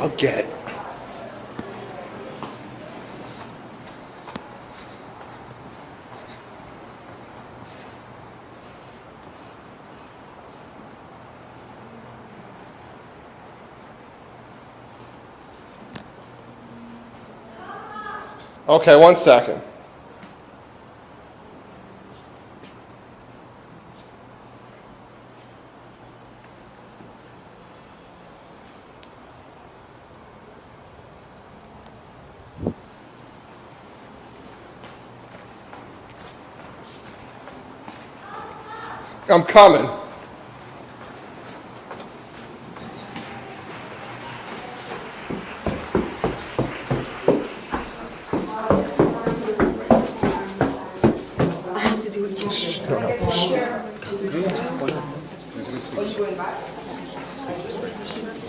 I'll get it. Okay, 1 second. I'm coming.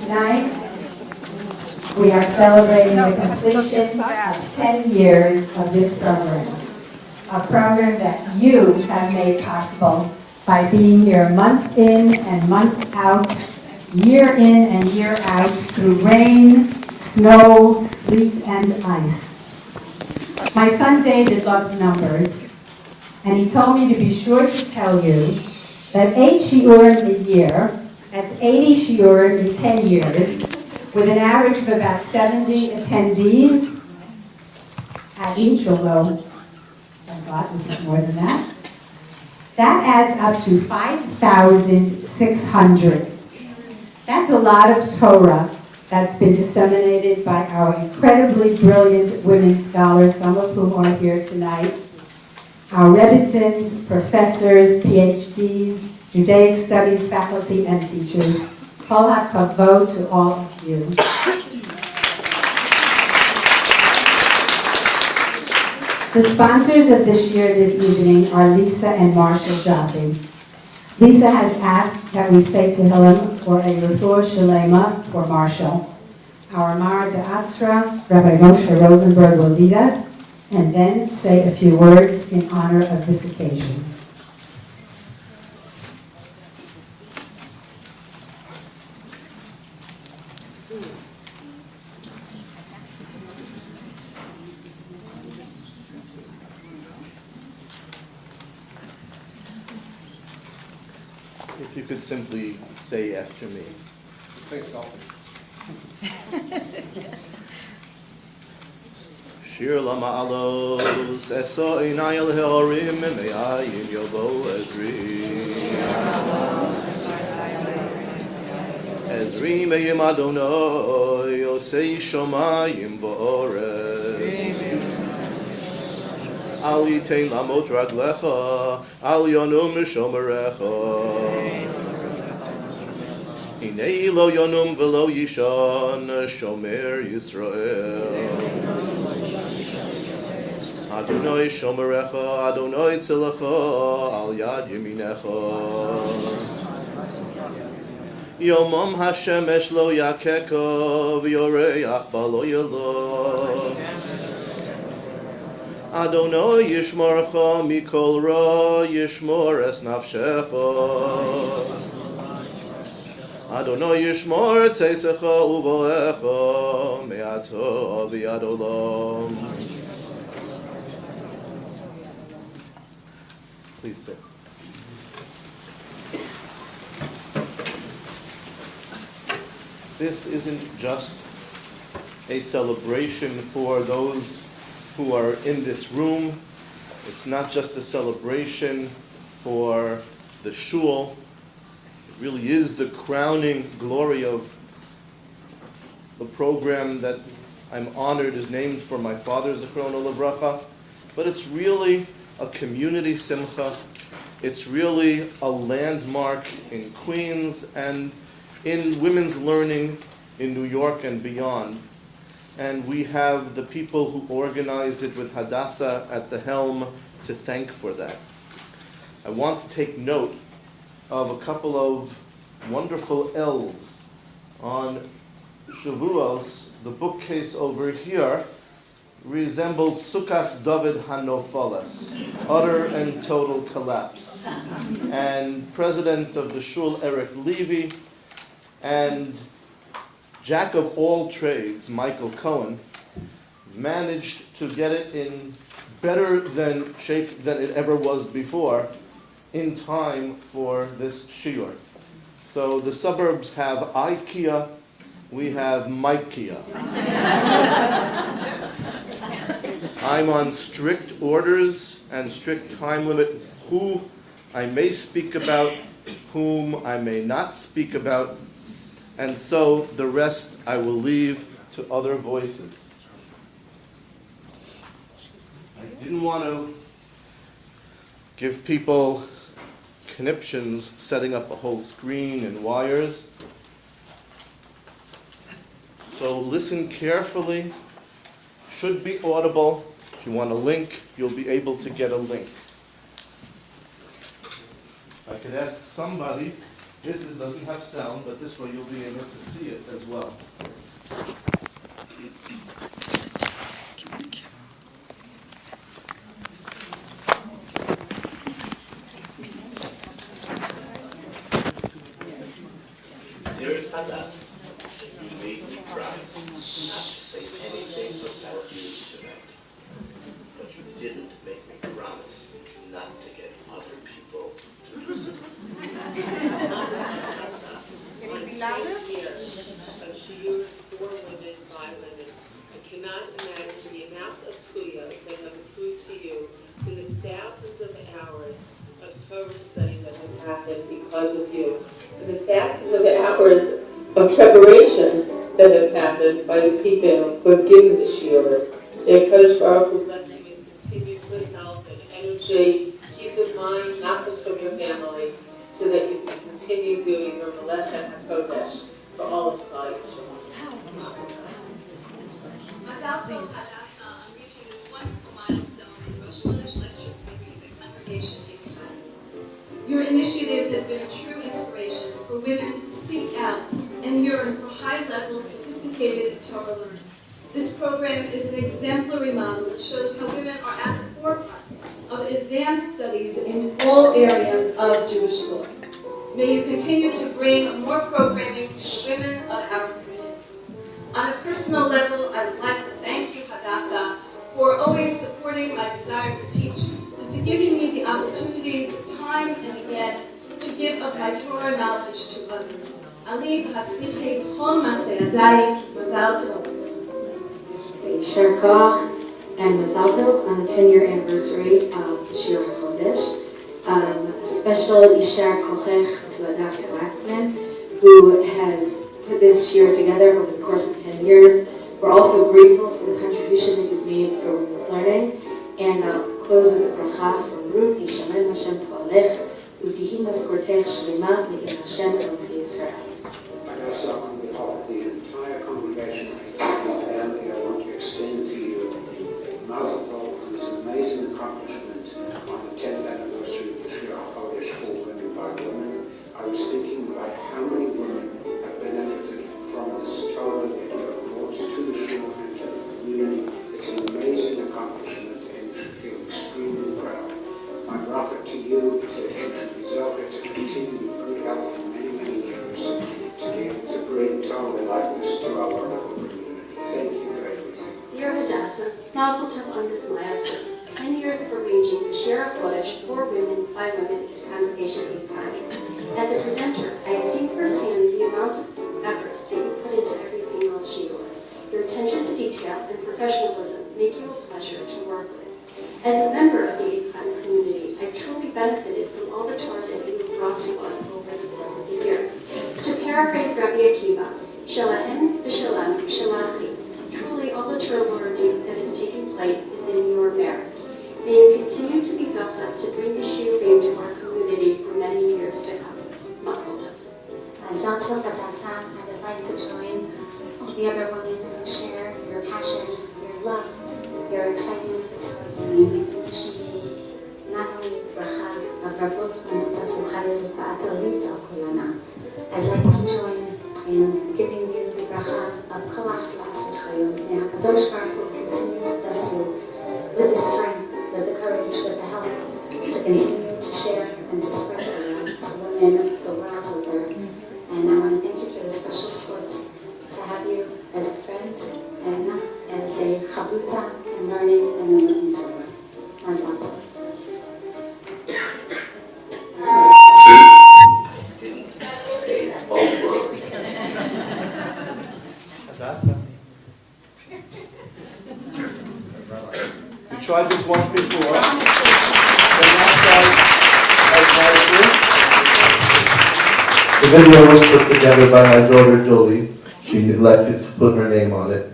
Tonight, we are celebrating the completion of 10 years of this program. A program that you have made possible by being here month in and month out, year in and year out, through rain, snow, sleet, and ice. My son David loves numbers, and he told me to be sure to tell you that 8 shiurim a year, that's 80 shiurim in 10 years, with an average of about 70 attendees at each, although, thank God, this is more than that. That adds up to 5,600. That's a lot of Torah that's been disseminated by our incredibly brilliant women scholars, some of whom are here tonight. Our Rebbitzins, professors, PhDs, Judaic studies faculty, and teachers. Kol hakavod to all of you. The sponsors of this year this evening are Lisa and Marshall Jaffe. Lisa has asked that we say Tehillim for a refuah shalema for Marshall. Our Mara de Astra, Rabbi Moshe Rosenberg, will lead us and then say a few words in honor of this occasion. If you could simply say after me. Say something. Shir Lama'alos Eso Inayel Heorim Me'ayim Yobo Ezri Me'yim Adonai Yosei Shomayim Bo'orez Al Yitein Lamot Raglecha Al Yonum Shomerecha Hinei Lo Yonum Velo Yishon Shomer Yisrael Adonai Shomerecha, Adonai Tzilecha, Al Yad Yeminecha. Yomam Hashemesh Lo Yakeka, V'yoreach Ba Lo Yelo. Adonai Yishmorecha, Mikol Ra, Yishmor Es Nafshecha. Adonai Yishmor Teisecha Uvoecha, Me'ato V'yad Olam. Please sit. This isn't just a celebration for those who are in this room. It's not just a celebration for the shul. It really is the crowning glory of the program that I'm honored is named for my father, Zichrono Livracha. But it's really a community simcha. It's really a landmark in Queens and in women's learning in New York and beyond. And we have the people who organized it with Hadassah at the helm to thank for that. I want to take note of a couple of wonderful elves. On Shavuos, the bookcase over here resembled Sukkos David Hanofalas, utter and total collapse. And president of the shul, Eric Levy, and jack of all trades, Michael Cohen, managed to get it in better than shape than it ever was before in time for this shiur. So the suburbs have IKEA, we have Mikea. I'm on strict orders and strict time limit who I may speak about, whom I may not speak about, and so the rest I will leave to other voices. I didn't want to give people conniptions setting up a whole screen and wires. So listen carefully, should be audible. If you want a link, you'll be able to get a link. I could ask somebody, this doesn't have sound, but this way you'll be able to see it as well. Shir Hahodesh, you made me promise not to say anything about you tonight. But you didn't make me promise not to get other people to listen. Can you be louder? Years of Shir for women, by women. I cannot imagine the amount of schuyah they have accrued to you through the thousands of hours of Torah study that have happened because of you, and the thousands of hours of preparation that has happened by the people who have given the shiur. May Kadosh Baruch Hu bless you with continued good health and energy, peace of mind, not just from your family, so that you can continue doing your Melechet HaKodesh for all of God's children. Mazal Tov Hadassah on reaching this wonderful milestone in Rosh Chodesh lecture series at Congregation Yitzchak. Your initiative has been a true inspiration for women who seek out and yearn for high-level, sophisticated Torah learning. This program is an exemplary model that shows how women are at the forefront of advanced studies in all areas of Jewish law. May you continue to bring more programming to the women of our communities. On a personal level, I would like to thank you, Hadassah, for always supporting my desire to teach and for giving me the opportunities time and again to give of my Torah knowledge to others. Ali Hatzitei B'chol Maseh Yadai, Mazal Tov. Shir Koach and Mazal Tov on the 10-year anniversary of Shir Hahodesh. A special Yishar Kochech to Hadassah Waxman, who has put this year together over the course of 10 years. We're also grateful for the contribution that you've made for women's learning. And I'll close with a bracha from Ruth, Yishamen Hashem Poalech, Utihi Maskortech Shlema, Me'im Hashem Elokei Yisrael. Hadassah, on behalf of the entire congregation and family, I want to extend to you a mazel tov on this amazing accomplishment on the 10th anniversary of the Shir Hahodesh for women by women. I was thinking about how many women have benefited from this Torah that you have brought to the shul and to the community. It's an amazing accomplishment and you should feel extremely proud. My bracha to you is that you should result it to continue with good health for many, many years to be able to bring Torah like this to our wonderful community. Thank you for everything. Dear Hadassah, Mazel Tov on this milestone. 10 years of arranging the Shir Hahodesh for women by women at Congregation Yitzchak. As a presenter, I have seen firsthand the amount of effort that you put into every single shiur. Your attention to detail and professionalism make you a pleasure to work with. As a member of the Yitzchak community, I truly benefited from all the Torah that you have brought to us over the course of the years. To paraphrase Rabbi Akiva, Shelahem v'shelam shelachi. Truly, all the Torah learning that is taking place is in your merit. May you continue to be zachah to bring the shiurim to our community for many years to come. Mazel tov. Mazal Tov Hadassah, I would like to join all the other women who share your passion, your love, your excitement for Torah learning, wishing you not only the bracha of Rabot Mamotas Uchayil Ba'atalit Al Kulana. I'd like to join in giving you the bracha of Koach La'aseh Chayil. May HaKadosh Baruch Hu continue to bless you with the strength, with the courage, with the help to continue to share and to spread Torah to women the world over. And I want to thank you for the special sport to have tried this once before. The next side, The video was put together by my daughter Jolie. She neglected to put her name on it.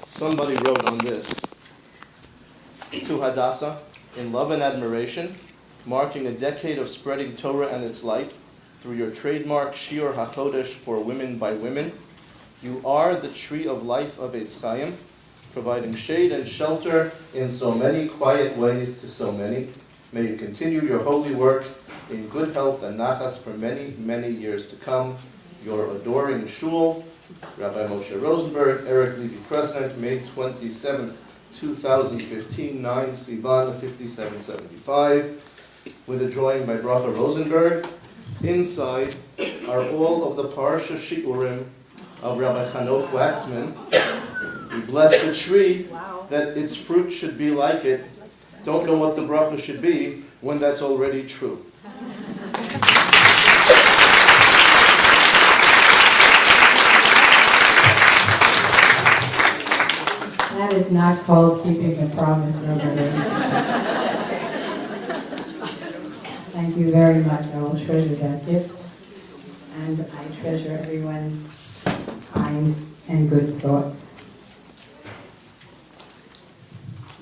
somebody wrote on this. To Hadassah, in love and admiration, marking a decade of spreading Torah and its light, through your trademark Shir Hahodesh for women by women, you are the tree of life of Eitz Chaim, providing shade and shelter in so many quiet ways to so many. May you continue your holy work in good health and nachas for many, many years to come. Your adoring shul, Rabbi Moshe Rosenberg, Eric Levy, President, May 27th, 2015, 9 Sivan 5775, with a drawing by Bracha Rosenberg. Inside are all of the Parsha Shiurim of Rabbi Chanoch Waxman. We bless the tree that its fruit should be like it. Don't know what the bracha should be when that's already true. That is not called keeping the promise, Robert. Thank you very much. I will treasure that gift. And I treasure everyone's kind and good thoughts.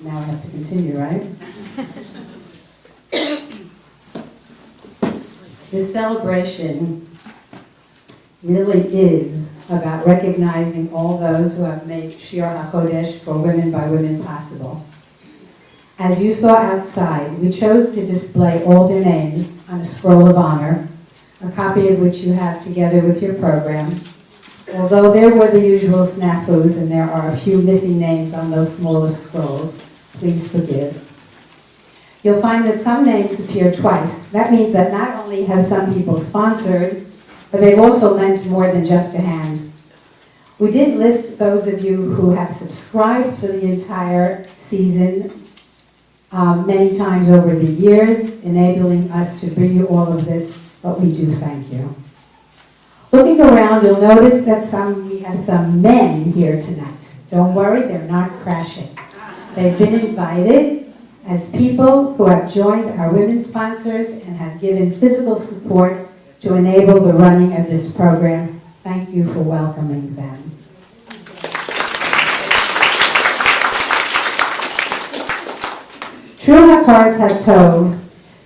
Now I have to continue, right? This celebration really is about recognizing all those who have made Shir Hahodesh for Women by Women possible. As you saw outside, we chose to display all their names on a scroll of honor, a copy of which you have together with your program. Although there were the usual snafus and there are a few missing names on those smaller scrolls, please forgive. You'll find that some names appear twice. That means that not only have some people sponsored, but they've also lent more than just a hand. We did list those of you who have subscribed for the entire season many times over the years, enabling us to bring you all of this, but we do thank you. Looking around, you'll notice that we have some men here tonight. Don't worry, they're not crashing. They've been invited as people who have joined our women sponsors and have given physical support to enable the running of this program. Thank you for welcoming them. True Hakars Hatov,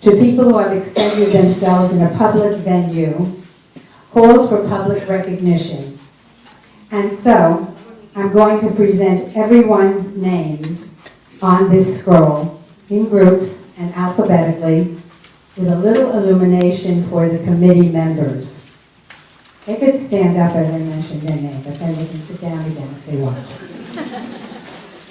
to people who have extended themselves in a public venue, calls for public recognition. And so, I'm going to present everyone's names on this scroll in groups and alphabetically with a little illumination for the committee members. They could stand up as I mentioned their name, but then they can sit down again if they want.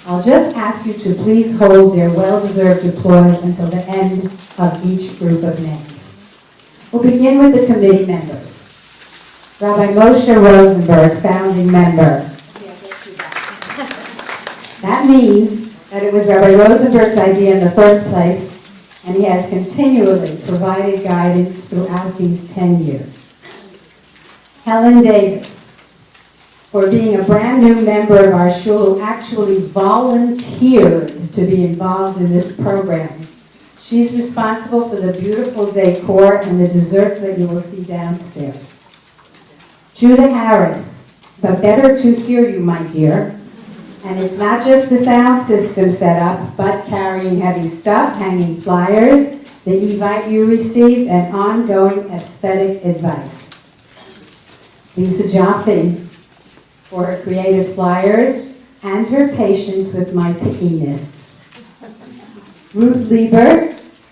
I'll just ask you to please hold their well-deserved applause until the end of each group of names. We'll begin with the committee members. Rabbi Moshe Rosenberg, founding member. That means that it was Rabbi Rosenberg's idea in the first place, and he has continually provided guidance throughout these 10 years. Helen Davis, for being a brand new member of our shul who actually volunteered to be involved in this program. She's responsible for the beautiful decor and the desserts that you will see downstairs. Judah Harris, but better to hear you, my dear. And it's not just the sound system set up, but carrying heavy stuff, hanging flyers, the e-vite you received, and ongoing aesthetic advice. Lisa Jaffe, for her creative flyers and her patience with my pickiness. Ruth Lieber,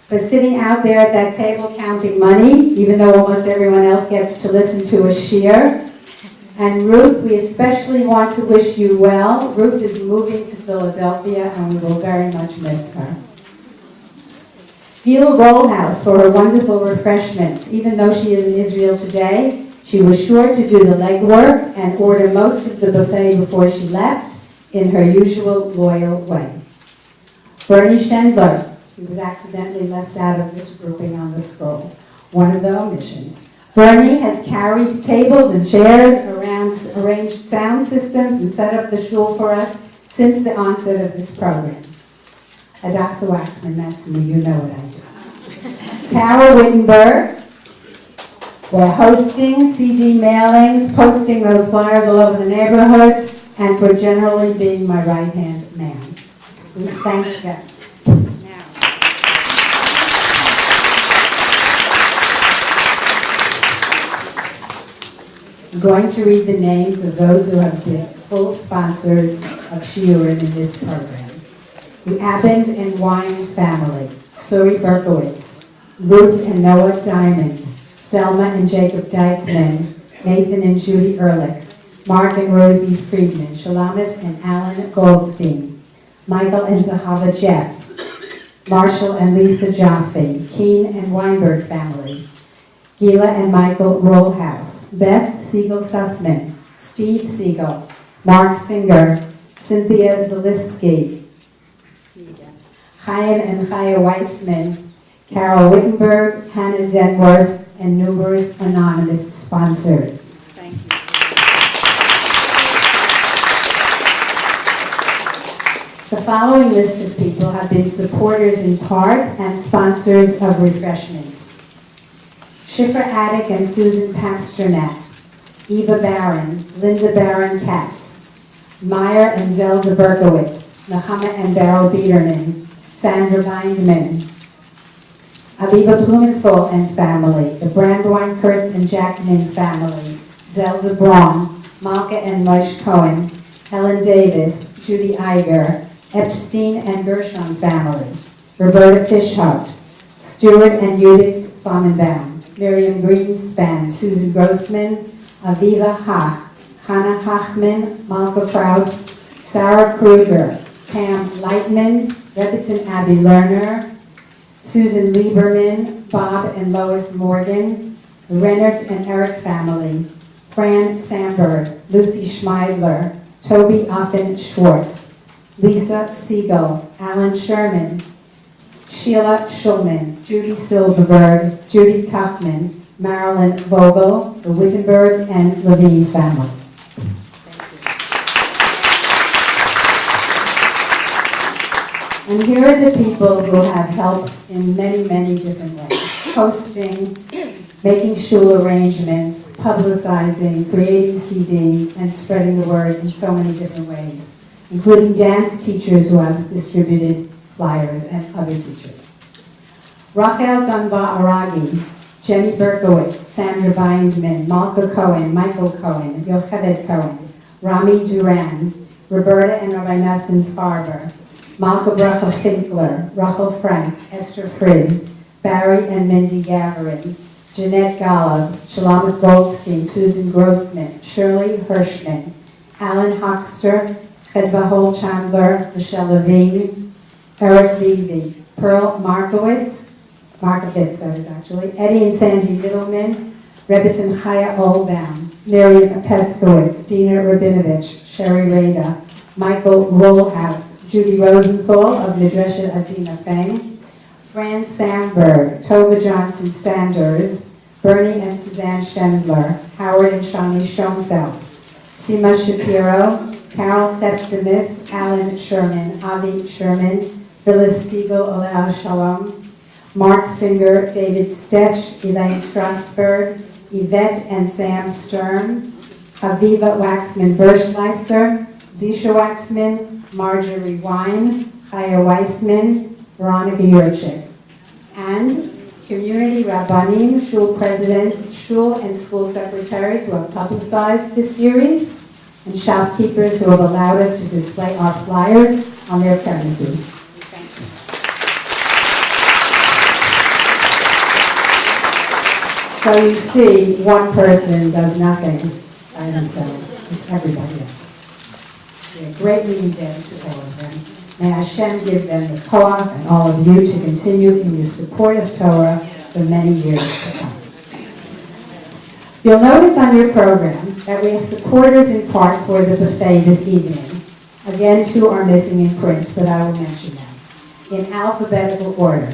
for sitting out there at that table counting money, even though almost everyone else gets to listen to a shiur. And Ruth, we especially want to wish you well. Ruth is moving to Philadelphia, and we will very much miss her. Gil Rollhouse for her wonderful refreshments. Even though she is in Israel today, she was sure to do the legwork and order most of the buffet before she left in her usual loyal way. Bernie Schendler, he was accidentally left out of this grouping on the scroll, one of the omissions. Bernie has carried tables and chairs around, arranged sound systems, and set up the shul for us since the onset of this program. Hadassah Waxman, that's me, you know what I do. Carol Wittenberg, we're hosting CD mailings, posting those flyers all over the neighborhoods, and for generally being my right-hand man. We thank them. I'm going to read the names of those who have been full sponsors of Shiurim in this program. The Abend and Wine family, Suri Berkowitz, Ruth and Noah Diamond, Selma and Jacob Dykman, Nathan and Judy Ehrlich, Mark and Rosie Friedman, Shalamith and Alan Goldstein, Michael and Zahava Jeff, Marshall and Lisa Jaffe, Keen and Weinberg family, Gila and Michael Rollhouse, Beth Siegel Sussman, Steve Siegel, Mark Singer, Cynthia Zalisky, Chaim and Chaya Weissman, Carol Wittenberg, Hannah Zenworth, and numerous anonymous sponsors. Thank you. The following list of people have been supporters in part and sponsors of refreshments. Shifra Attic and Susan Pasternak, Eva Barron, Linda Barron Katz, Meyer and Zelda Berkowitz, Nechama and Beryl Biederman, Sandra Bindman, Aviva Blumenthal and family, the Brandwein Kurtz and Jackman family, Zelda Braun, Malka and Moshe Cohen, Helen Davis, Judy Iger, Epstein and Gershon family, Roberta Fishhout, Stuart and Judith Flammenbaum, Miriam Greenspan, Susan Grossman, Aviva Hach, Hannah Hachman, Malka Kraus, Sarah Kruger, Pam Lightman, Rebbitzin Abby Lerner, Susan Lieberman, Bob and Lois Morgan, the Rennert and Eric family, Fran Sandberg, Lucy Schmeidler, Toby Offen Schwartz, Lisa Siegel, Alan Sherman, Sheila Schulman, Judy Silverberg, Judy Tuchman, Marilyn Vogel, the Wittenberg and Levine family. And here are the people who have helped in many, many different ways. Hosting, making shul arrangements, publicizing, creating CDs, and spreading the word in so many different ways, including dance teachers who have distributed flyers and other teachers. Rachel Dunbar Aragi, Jenny Berkowitz, Sandra Bindman, Malka Cohen, Michael Cohen, Yocheved Cohen, Rami Duran, Roberta and Rabbi Nassim Farber, Malka Bracha Finkler, Rachel Frank, Esther Frizz, Barry and Mindy Gaverin, Jeanette Golub, Shalamit Goldstein, Susan Grossman, Shirley Hirschman, Alan Hoxter, Chedva Holchandler, Michelle Levine, Eric Levy, Pearl Markowitz, Eddie and Sandy Middleman, Rebbitzin Chaya Oldbaum, Miriam Peskowitz, Dina Rabinovich, Sherry Rada, Michael Rollhouse, Judy Rosenthal of Midresha Adina Fang, Fran Sandberg, Tova Johnson Sanders, Bernie and Suzanne Schendler, Howard and Shani Schoenfeld, Sima Shapiro, Carol Septimus, Alan Sherman, Avi Sherman, Phyllis Siegel, Olea Shalom, Mark Singer, David Stetch, Elaine Strasberg, Yvette and Sam Sturm, Aviva Waxman Birschleister, Zisha Waxman, Marjorie Wine, Chaya Weissman, Veronica Yurchik, and community rabbanim, shul presidents, shul and school secretaries who have publicized this series, and shopkeepers who have allowed us to display our flyers on their premises. Thank you. So you see, one person does nothing by themselves. It's everybody else. We are greatly indebted to all of them. May Hashem give them the koach and all of you to continue in your support of Torah for many years to come. You'll notice on your program that we have supporters in part for the buffet this evening. Again, two are missing in print, but I will mention them in alphabetical order.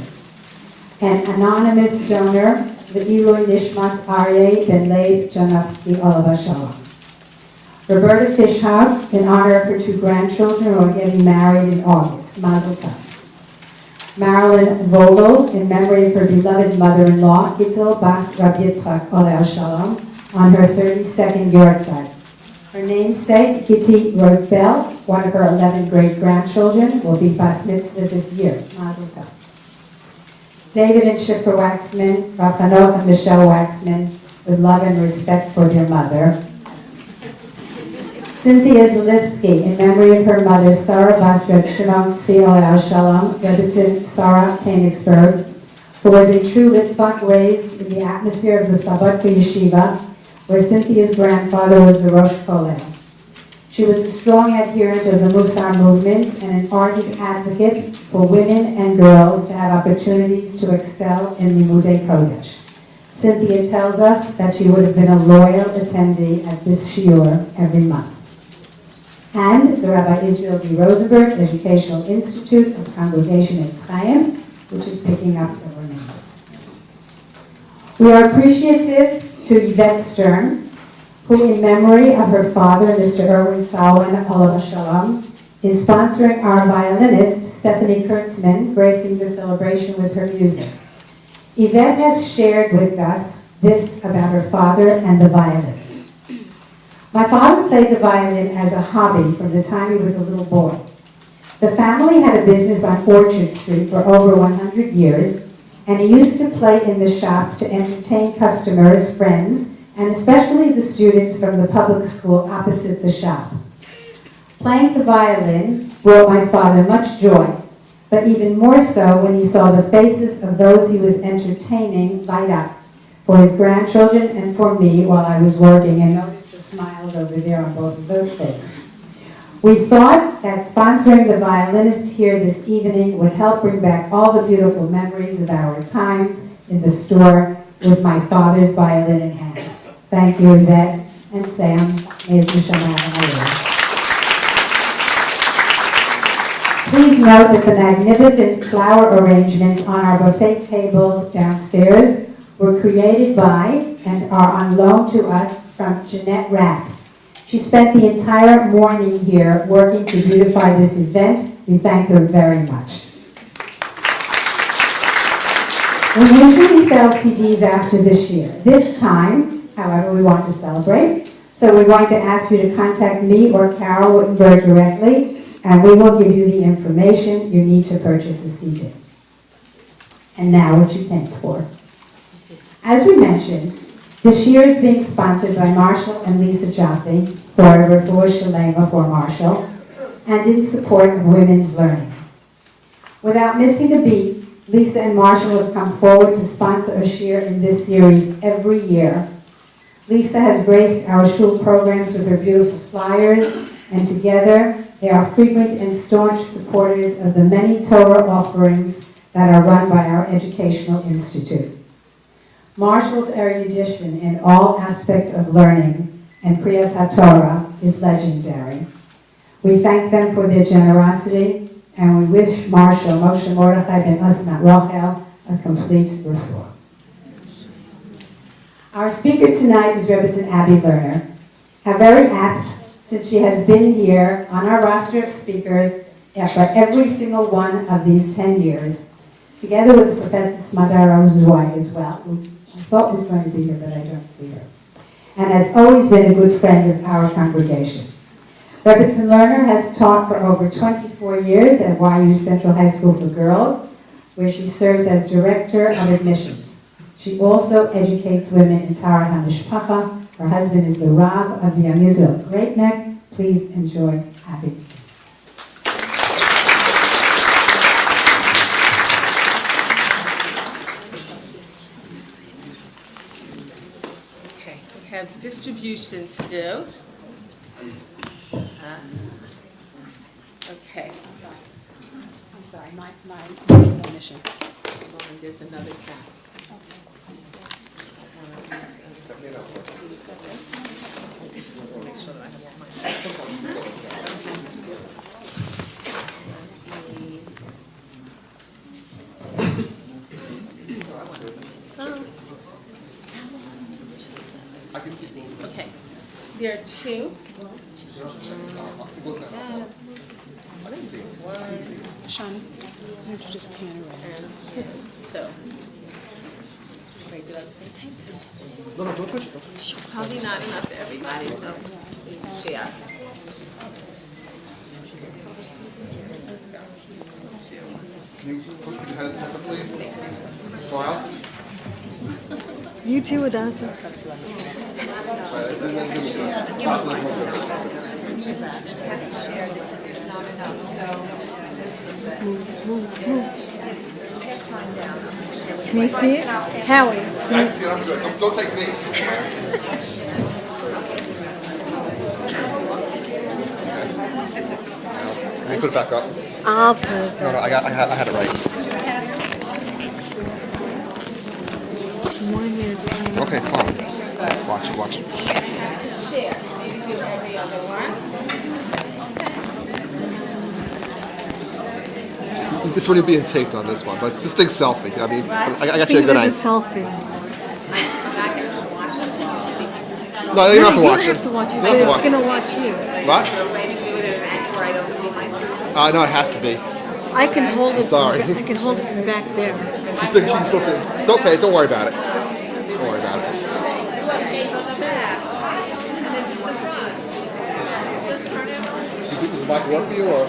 An anonymous donor Ve'ilui Nishmas Aryeh Ben Leib Janowski Olav Shalom. Roberta Fishhoff, in honor of her two grandchildren who are getting married in August. Mazel tov. Marilyn Vogel, in memory of her beloved mother-in-law, Gittel Bas Rab Yitzchak Olav Shalom, on her 32nd yahrzeit. Her namesake, Kitty Rothbell, one of her 11 great-grandchildren, will be bas mitzvah this year. Mazel tov. David and Shifra Waxman, Rav Hanoch and Michelle Waxman, with love and respect for their mother. Cynthia Zalisky, in memory of her mother, Sarah Bas Reb Shimon Tzvi Olav Shalom, Rebbetzin Sarah Koenigsberg, who was a true Litvak raised in the atmosphere of the Slobodka Yeshiva, where Cynthia's grandfather was the Rosh Kollel. She was a strong adherent of the Musar movement and an ardent advocate for women and girls to have opportunities to excel in Limudei Kodesh. Cynthia tells us that she would have been a loyal attendee at this shiur every month. And the Rabbi Israel D. Rosenberg Educational Institute of Congregation Eitz Chaim, which is picking up the remainder. We are appreciative to Yvette Stern, who in memory of her father, Mr. Erwin Salwan Olav Shalom, is sponsoring our violinist, Stephanie Kurtzman, gracing the celebration with her music. Yvette has shared with us this about her father and the violin. My father played the violin as a hobby from the time he was a little boy. The family had a business on Orchard Street for over 100 years, and he used to play in the shop to entertain customers, friends, and especially the students from the public school opposite the shop. Playing the violin brought my father much joy, but even more so when he saw the faces of those he was entertaining light up for his grandchildren and for me while I was working, and noticed the smiles over there on both of those faces. We thought that sponsoring the violinist here this evening would help bring back all the beautiful memories of our time in the store with my father's violin in hand. Thank you, Yvette and Sam. May his neshama have an hour. Please note that the magnificent flower arrangements on our buffet tables downstairs were created by and are on loan to us from Jeanette Rapp. She spent the entire morning here working to beautify this event. We thank her very much. We usually sell CDs after this year. This time, however, we want to celebrate. So we're going to ask you to contact me or Carol Wittenberg directly, and we will give you the information you need to purchase a CD. And now what you came for. As we mentioned, this year is being sponsored by Marshall and Lisa Jaffe for Refuah Shalema for Marshall, and in support of women's learning. Without missing a beat, Lisa and Marshall have come forward to sponsor a shir in this series every year. Lisa has graced our shul programs with her beautiful flyers, and together they are frequent and staunch supporters of the many Torah offerings that are run by our educational institute. Marshall's erudition in all aspects of learning and Kriyas HaTorah is legendary. We thank them for their generosity, and we wish Marshall, Moshe Mordechai ben Asmat Rochel, a complete refuah. Our speaker tonight is Rebbetzin Abby Lerner. How very apt, since she has been here on our roster of speakers for every single one of these 10 years, together with Professor Smadar Rozui as well, who I thought was going to be here, but I don't see her, and has always been a good friend of our congregation. Rebbetzin Lerner has taught for over 24 years at YU Central High School for Girls, where she serves as Director of Admissions. She also educates women in Tahara HaMishpacha. Her husband is the Rav of the Amizul Great Neck. Please enjoy Abby. Okay, we have distribution to do. Okay. I'm sorry, my omission. There's another cap. Make sure that I have all mine. I can see. Okay. There are two. Sean, why don't you just pan around? Two. Wait, did I say? Take this. No, don't touch it. Probably not enough for everybody, so share. Let's go. Can you put your head up, please? Smile. You too, Adasa. Can you see it? Howie. I can see it, I'm good. Don't take me. Can you put it back up? I'll put it No, I had it right. She wanted me to pan. Okay, fine. Watch it. Share. Maybe do every other one. This one you're being taped on this one, but just think selfie. I mean, I got you a good There's idea. a selfie. I'm not going to watch this when you're speaking. No, you don't have to You watch don't it. have to watch it, You but don't have to it's watch it. going to watch you. What? Is there a way to do it in an angle where I don't see myself? No, it has to be. I can hold it. Sorry. I can hold it from back there. She's still saying, it's okay, don't worry about it. Don't worry about it. Does the mic work for you, or?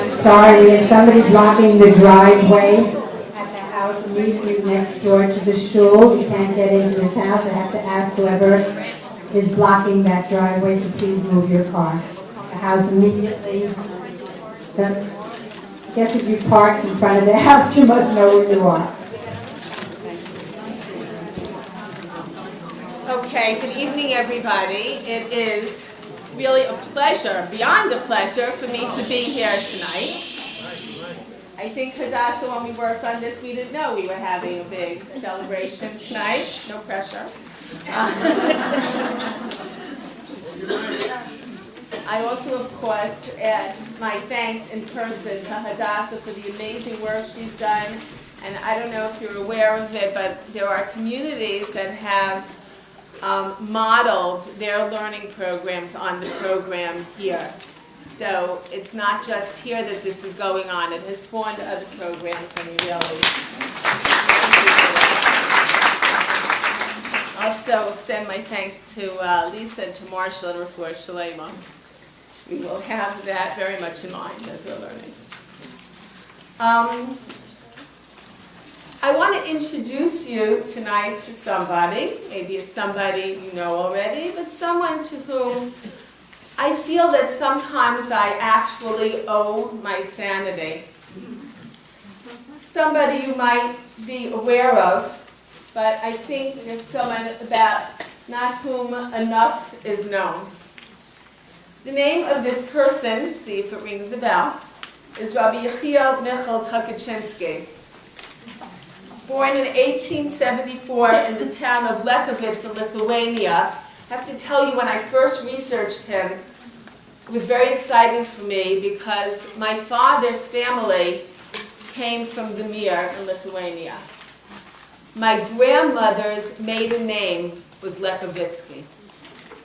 Sorry, if somebody's blocking the driveway at the house immediately next door to the shul, you can't get into his house. I have to ask whoever is blocking that driveway to please move your car. The house immediately, I guess if you park in front of the house, you must know where you are. Okay, good evening, everybody. It is really a pleasure, beyond a pleasure, for me to be here tonight. I think, Hadassah, when we worked on this, we didn't know we were having a big celebration tonight. No pressure. I also, of course, add my thanks in person to Hadassah for the amazing work she's done. And I don't know if you're aware of it, but there are communities that have modeled their learning programs on the program here. So it's not just here that this is going on. It has spawned other programs, and we really also extend my thanks to Lisa and to Marshall and Refuah Shalema. We will have that very much in mind as we're learning. I want to introduce you tonight to somebody. Maybe it's somebody you know already, but someone to whom I feel that sometimes I actually owe my sanity. Somebody you might be aware of, but I think it's someone about not whom enough is known. The name of this person, see if it rings a bell, is Rabbi Yechiel Michal Tukachinsky. Born in 1874 in the town of Lekovitz in Lithuania. I have to tell you, when I first researched him, it was very exciting for me because my father's family came from the Mir in Lithuania. My grandmother's maiden name was Lekovitsky.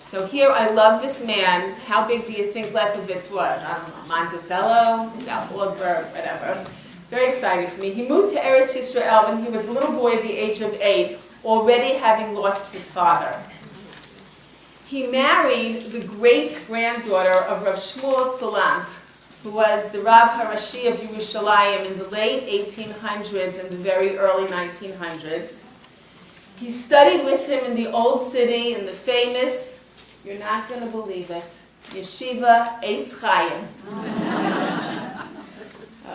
So here I love this man. How big do you think Lekovitz was? I don't know, Monticello, South Waldsburg, whatever. Very exciting for me. He moved to Eretz Yisrael when he was a little boy at the age of 8, already having lost his father. He married the great-granddaughter of Rav Shmuel Salant, who was the Rav Harashi of Yerushalayim in the late 1800s and the very early 1900s. He studied with him in the Old City, in the famous, you're not going to believe it, Yeshiva Eitz Chaim.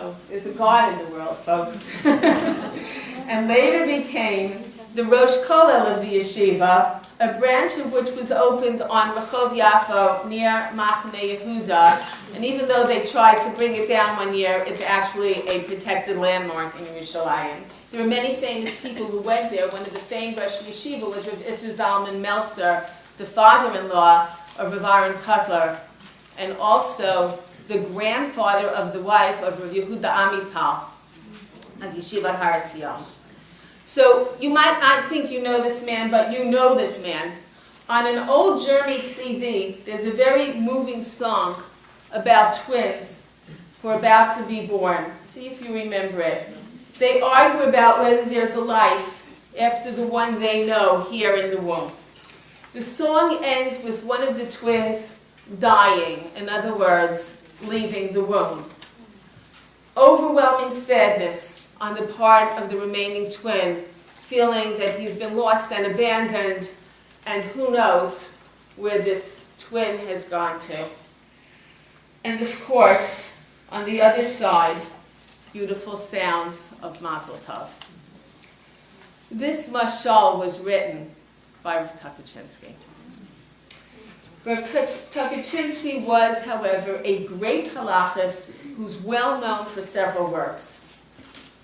Oh, there's a God in the world, folks. And later became the Rosh Kollel of the yeshiva, a branch of which was opened on Rehov Yafo near Machane Yehuda. And even though they tried to bring it down one year, it's actually a protected landmark in Yerushalayim. There were many famous people who went there. One of the famed Rosh Yeshiva was Rav Isser Zalman Meltzer, the father-in-law of Rav Aaron Kotler, and also the grandfather of the wife of Rav Yehuda Amital of Yeshivat Har Etzion. So you might not think you know this man, but you know this man. On an old Journey CD, there's a very moving song about twins who are about to be born. See if you remember it. They argue about whether there's a life after the one they know here in the womb. The song ends with one of the twins dying, in other words, leaving the womb. Overwhelming sadness on the part of the remaining twin, feeling that he's been lost and abandoned, and who knows where this twin has gone to. And of course, on the other side, beautiful sounds of Mazel Tov. This mashal was written by Rav Tukachinsky. Rav Tukachinsky was, however, a great halachist who's well known for several works.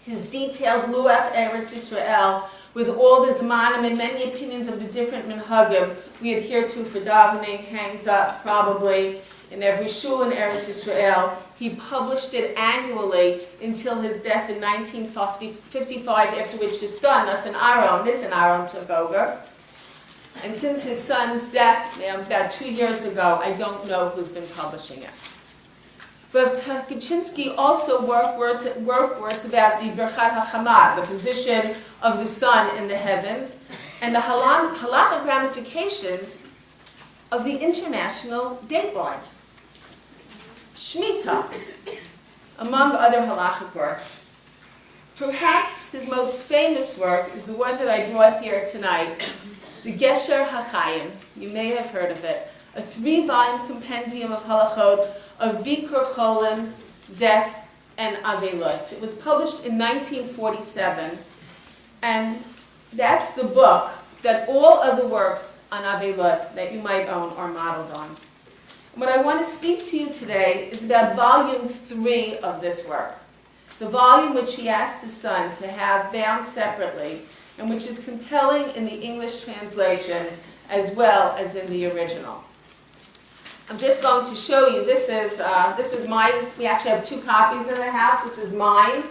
His detailed Luach Eretz Yisrael, with all the zmanim and many opinions of the different minhagim we adhere to for davening, hangs up probably in every shul in Eretz Yisrael. He published it annually until his death in 1955, after which his son, Nissen Aaron, took over. And since his son's death, about 2 years ago, I don't know who's been publishing it. Rav Tukachinsky also worked words about the Birchat HaChamad, the position of the sun in the heavens, and the halachic ramifications of the international dateline. Shemitah, among other halachic works. Perhaps his most famous work is the one that I brought here tonight, the Gesher HaChaim. You may have heard of it. A 3-volume compendium of halachot of Bikur Cholim, death, and Avelot. It was published in 1947, and that's the book that all other works on Avelot that you might own are modeled on. And what I want to speak to you today is about volume 3 of this work, the volume which he asked his son to have bound separately, and which is compelling in the English translation as well as in the original. I'm just going to show you, this is mine. We actually have 2 copies in the house. This is mine.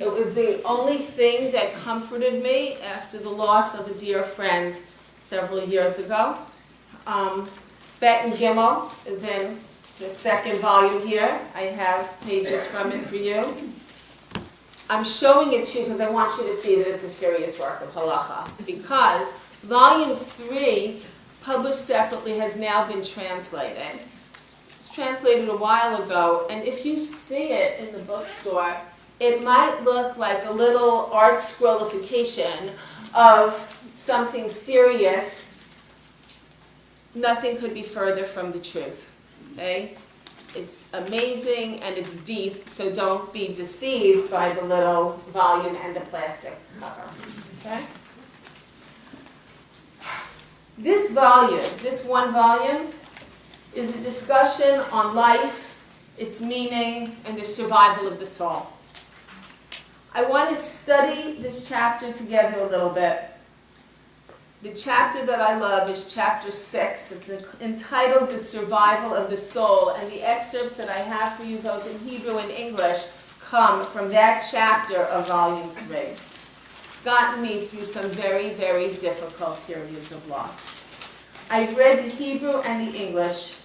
It was the only thing that comforted me after the loss of a dear friend several years ago. Bet and Gimel is in the 2nd volume here. I have pages from it for you. I'm showing it to you because I want you to see that it's a serious work of halacha. Because volume 3, published separately, has now been translated. It was translated a while ago, and if you see it in the bookstore, it might look like a little art scrollification of something serious. Nothing could be further from the truth. Okay? It's amazing and it's deep, so don't be deceived by the little volume and the plastic cover. Okay? This volume, this one volume, is a discussion on life, its meaning, and the survival of the soul. I want to study this chapter together a little bit. The chapter that I love is chapter 6. It's entitled The Survival of the Soul, and the excerpts that I have for you both in Hebrew and English come from that chapter of volume 3. It's gotten me through some very, very difficult periods of loss. I've read the Hebrew and the English,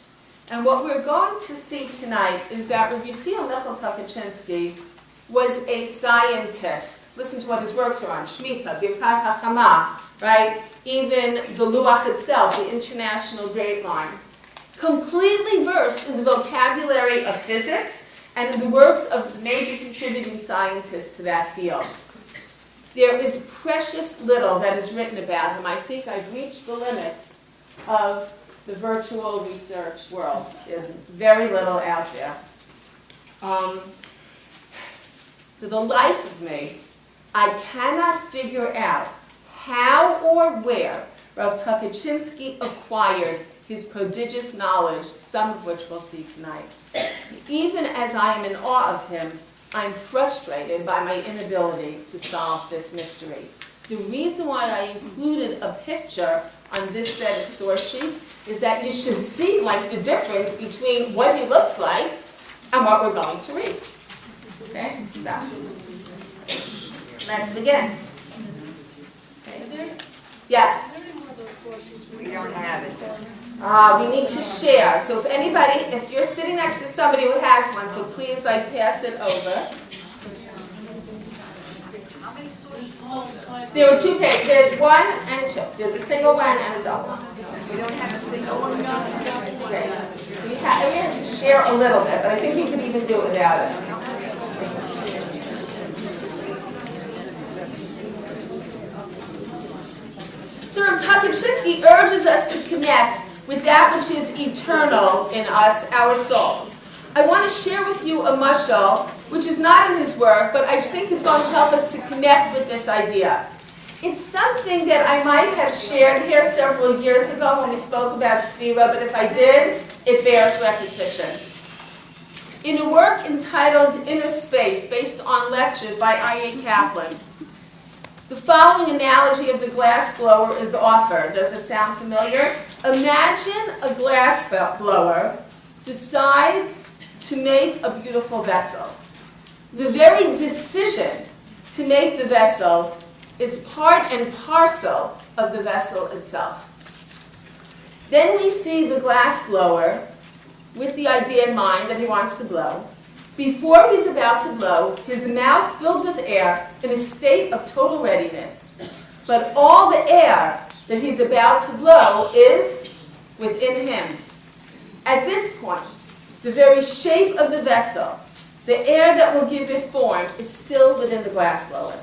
and what we're going to see tonight is that Rabbi Yechiel Michal Tukachinsky was a scientist. Listen to what his works are on. Shemitah, Birkat HaChamah, right? Even the Luach itself, the international dateline. Completely versed in the vocabulary of physics and in the works of major contributing scientists to that field. There is precious little that is written about him. I think I've reached the limits of the virtual research world. There's very little out there. For the life of me, I cannot figure out how or where Rav Tukachinsky acquired his prodigious knowledge, some of which we'll see tonight. Even as I am in awe of him, I'm frustrated by my inability to solve this mystery. The reason why I included a picture on this set of source sheets is that you should see the difference between what he looks like and what we're going to read. Okay, so let's begin. Yes? We don't have it. We need to share. So if anybody, if you're sitting next to somebody who has one, so please like pass it over. There were 2 pages. There's 1 and 2. There's a single one and a double one. We don't have a single one. Okay. We have to share a little bit, but I think we can even do it without it. So Rav Tuchin urges us to connect with that which is eternal in us, our souls. I want to share with you a mashal, which is not in his work, but I think is going to help us to connect with this idea. It's something that I might have shared here several years ago when we spoke about Sphira, but if I did, it bears repetition. In a work entitled Inner Space, based on lectures by I.A. Kaplan, the following analogy of the glass blower is offered. Does it sound familiar? Imagine a glass blower decides to make a beautiful vessel. The very decision to make the vessel is part and parcel of the vessel itself. Then we see the glass blower with the idea in mind that he wants to blow. Before he's about to blow, his mouth filled with air in a state of total readiness. But all the air that he's about to blow is within him. At this point, the very shape of the vessel, the air that will give it form, is still within the glass blower.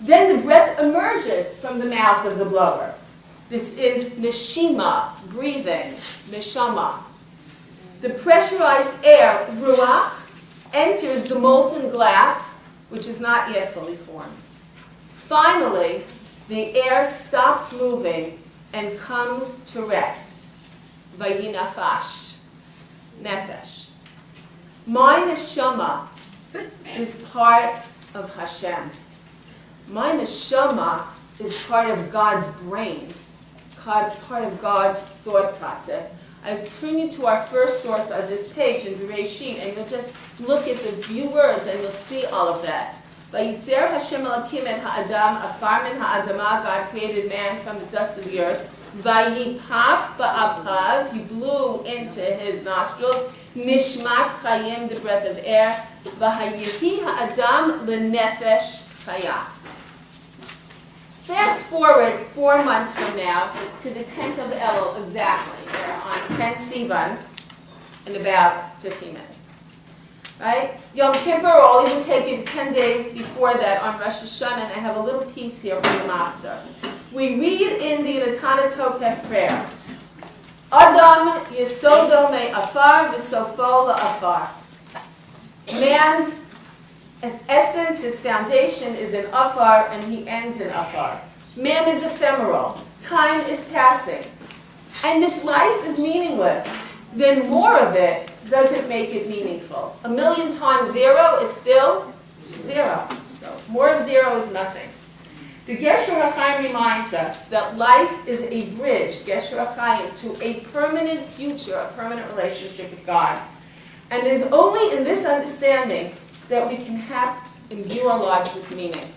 Then the breath emerges from the mouth of the blower. This is neshima, breathing, neshama. The pressurized air, ruach, enters the molten glass, which is not yet fully formed. Finally, the air stops moving and comes to rest. Vayinafash, nefesh. My neshama is part of Hashem. My neshama is part of God's brain, part of God's thought process. I turn you to our first source on this page in Bereshit, and you'll just look at the few words and you'll see all of that. Vayitzer Hashem Elokim et ha'adam, afar min ha'adama, God created man from the dust of the earth. Vayipach ba'apav, he blew into his nostrils. Nishmat chayim, the breath of air. Vahayihi ha'adam lenefesh chaya. Fast forward 4 months from now to the 10th of Elul exactly. We're on 10 Sivan in about 15 minutes. Right? Yom Kippur, or I'll even take you to 10 days before that on Rosh Hashanah, and I have a little piece here from the Machzor. We read in the Natana Tokef prayer, Adam yesodo me afar v'sofo la'afar. Man's his essence, his foundation is in afar, and he ends in afar. Man is ephemeral. Time is passing. And if life is meaningless, then more of it doesn't make it meaningful. 1,000,000 times 0 is still 0. So more of 0 is nothing. The Gesher HaChaim reminds us that life is a bridge, Gesher HaChaim, to a permanent future, a permanent relationship with God. And it is only in this understanding that we can have imbue our lives with meaning.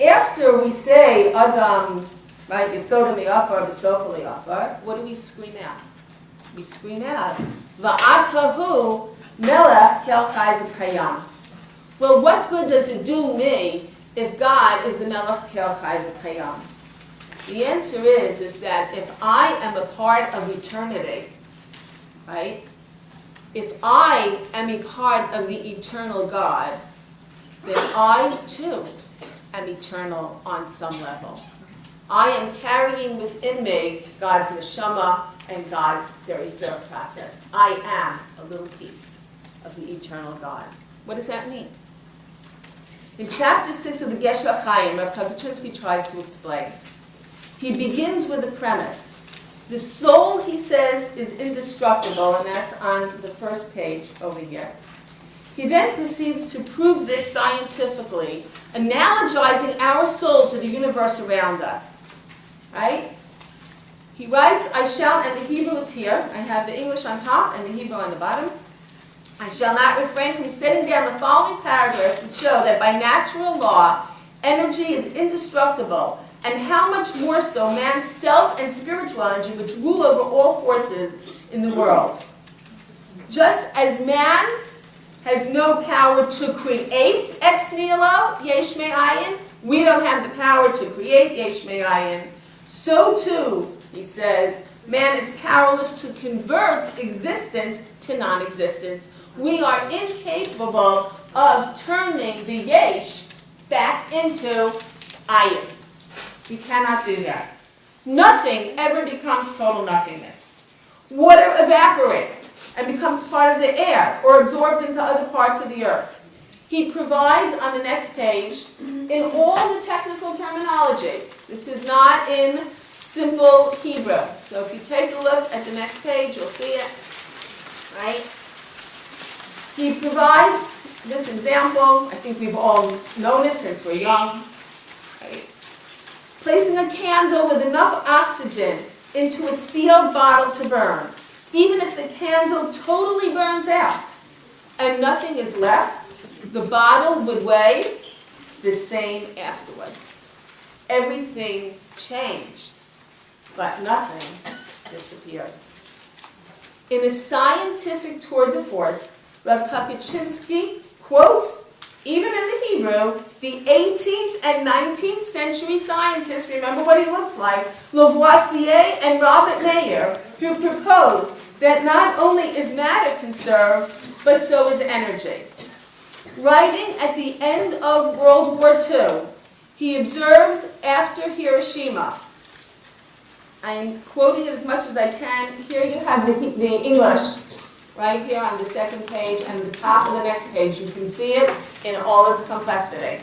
After we say Adam, right, Yesod mi'afar b'sofa li'afar, what do we scream out? We scream out, Va'atahu melech kel chai v'kayam. Well, what good does it do me if God is the melech kel chai v'kayam? The answer is that if I am a part of eternity, right? If I am a part of the eternal God, then I too am eternal on some level. I am carrying within me God's neshama and God's very thought process. I am a little piece of the eternal God. What does that mean? In chapter 6 of the Gesher HaChaim, Rav Kapuchinsky tries to explain. He begins with a premise. The soul, he says, is indestructible, and that's on the first page over here. He then proceeds to prove this scientifically, analogizing our soul to the universe around us. Right? He writes, I shall, and the Hebrew is here. I have the English on top and the Hebrew on the bottom. I shall not refrain from setting down the following paragraphs which show that by natural law, energy is indestructible, and how much more so man's self and spiritual energy, which rule over all forces in the world. Just as man has no power to create ex nihilo, yesh me'ayin, we don't have the power to create yesh me'ayin. So too, he says, man is powerless to convert existence to non-existence. We are incapable of turning the yesh back into ayin. We cannot do that. Nothing ever becomes total nothingness. Water evaporates and becomes part of the air or absorbed into other parts of the earth. He provides on the next page in all the technical terminology. This is not in simple Hebrew. So if you take a look at the next page, you'll see it. Right? He provides this example. I think we've all known it since we're young. Right? Placing a candle with enough oxygen into a sealed bottle to burn. Even if the candle totally burns out and nothing is left, the bottle would weigh the same afterwards. Everything changed, but nothing disappeared. In a scientific tour de force, Rav Tukachinsky quotes, even in the Hebrew, the 18th and 19th century scientists, remember what he looks like, Lavoisier and Robert Mayer, who proposed that not only is matter conserved, but so is energy. Writing at the end of World War II, he observes after Hiroshima, I'm quoting it as much as I can. Here you have the English, right here on the second page, and the top of the next page. You can see it in all its complexity.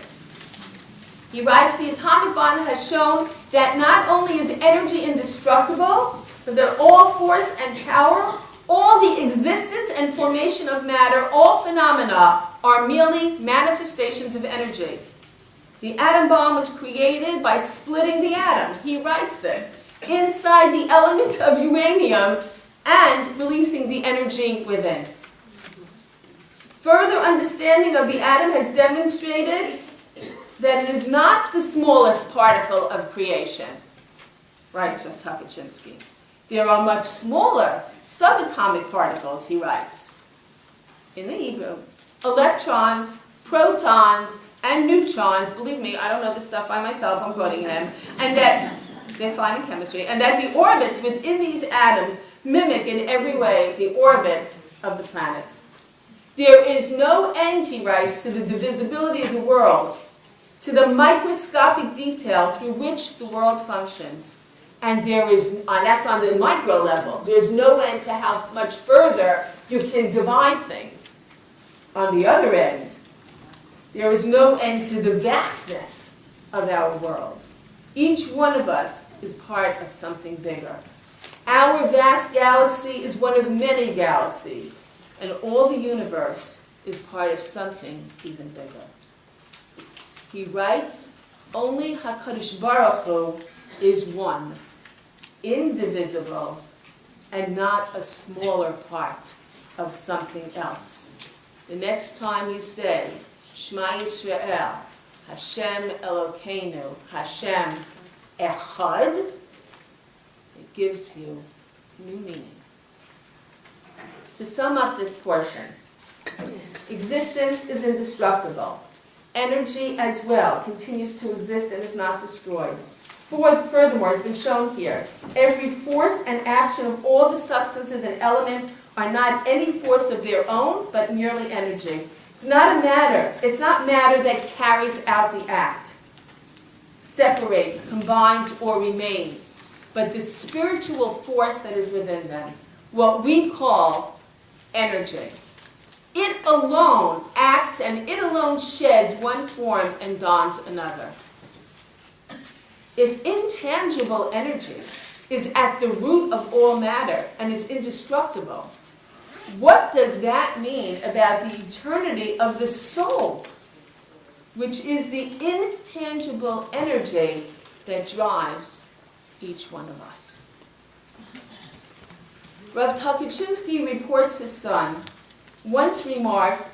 He writes, the atomic bomb has shown that not only is energy indestructible, but that all force and power, all the existence and formation of matter, all phenomena are merely manifestations of energy. The atom bomb was created by splitting the atom. He writes this inside the element of uranium and releasing the energy within. Further understanding of the atom has demonstrated that it is not the smallest particle of creation, writes Rav Tukachinsky. There are much smaller subatomic particles, he writes, in the Hebrew. Electrons, protons, and neutrons, believe me, I don't know this stuff by myself, I'm quoting him, and that they're fine in chemistry, and that the orbits within these atoms mimic in every way the orbit of the planets. There is no end, he writes, to the divisibility of the world, to the microscopic detail through which the world functions. And there is, that's on the micro level, there's no end to how much further you can divide things. On the other end, there is no end to the vastness of our world. Each one of us is part of something bigger. Our vast galaxy is one of many galaxies, and all the universe is part of something even bigger. He writes, only HaKadosh Baruch Hu is one, indivisible, and not a smaller part of something else. The next time you say, Shema Yisrael, Hashem Elokeinu, Hashem Echad, it gives you new meaning. To sum up this portion, existence is indestructible. Energy as well continues to exist and is not destroyed. Furthermore, it's been shown here, every force and action of all the substances and elements are not any force of their own, but merely energy. It's not matter that carries out the act, separates, combines, or remains, but the spiritual force that is within them, what we call energy. It alone acts and it alone sheds one form and dons another. If intangible energy is at the root of all matter and is indestructible, what does that mean about the eternity of the soul, which is the intangible energy that drives each one of us? Rav Tukachinsky reports his son once remarked,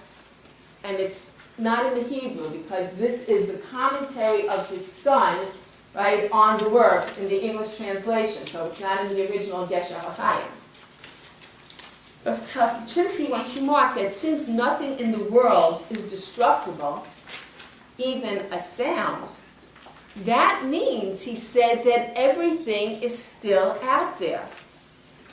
and it's not in the Hebrew, because this is the commentary of his son, right, on the work in the English translation, so it's not in the original Gesher HaChaim. But Kaczynski wants to remark that since nothing in the world is destructible, even a sound, that means, he said, that everything is still out there.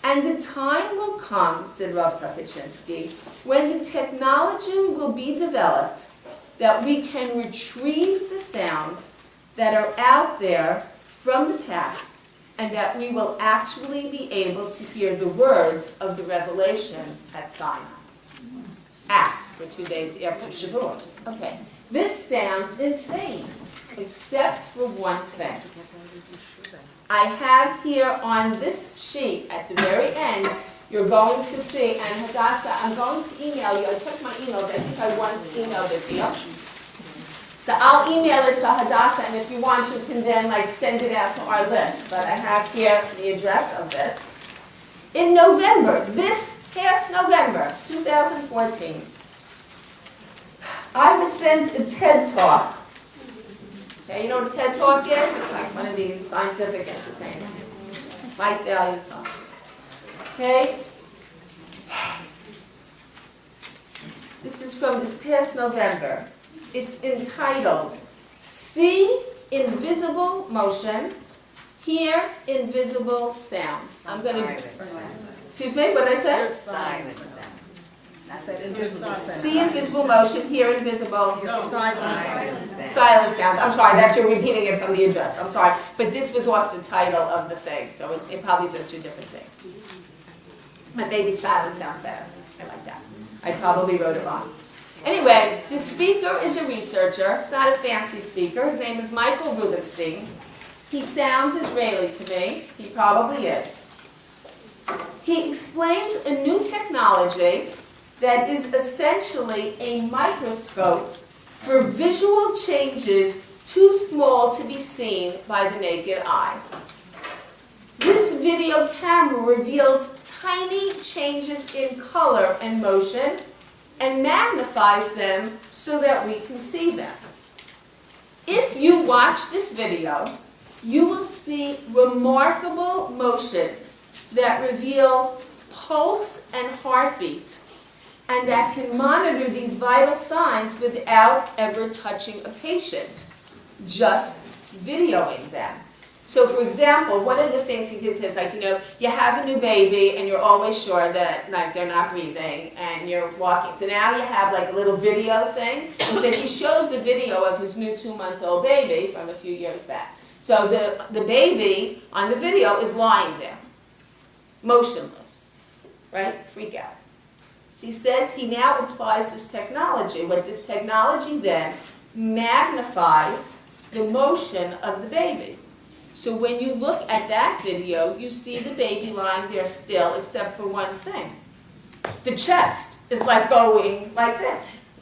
And the time will come, said Rav Kaczynski, when the technology will be developed that we can retrieve the sounds that are out there from the past, and that we will actually be able to hear the words of the revelation at Sinai. Act for 2 days after Shavuot. Okay, this sounds insane, except for one thing. I have here on this sheet at the very end, you're going to see, and Hadassah, I'm going to email you. I checked my emails. I think I once emailed it to you. So I'll email it to Hadassah, and if you want, you can then send it out to our list. But I have here the address of this. In November, this past November, 2014, I was sent a TED Talk. Okay, you know what a TED Talk is? It's like one of these scientific entertainment, life value stuff. Okay? This is from this past November. It's entitled, See Invisible Motion, Hear Invisible Sound. I'm going to... Excuse me, what did I say? Silent sound. See invisible motion, hear invisible... Silent sound. I'm sorry, that's you're repeating it from the address. I'm sorry. But this was off the title of the thing, so it probably says two different things. But maybe silent sounds better. I like that. I probably wrote it wrong. Anyway, the speaker is a researcher, not a fancy speaker. His name is Michael Rubenstein. He sounds Israeli to me. He probably is. He explains a new technology that is essentially a microscope for visual changes too small to be seen by the naked eye. This video camera reveals tiny changes in color and motion and magnifies them so that we can see them. If you watch this video, you will see remarkable motions that reveal pulse and heartbeat, and that can monitor these vital signs without ever touching a patient, just videoing them. So, for example, one of the things he gives is you have a new baby and you're always sure that they're not breathing and you're walking. So now you have a little video thing. And so he shows the video of his new 2-month-old baby from a few years back. So the baby on the video is lying there, motionless, right? Freak out. So he says he now applies this technology. What this technology then magnifies the motion of the baby. So when you look at that video, you see the baby lying there still, except for one thing. The chest is going like this.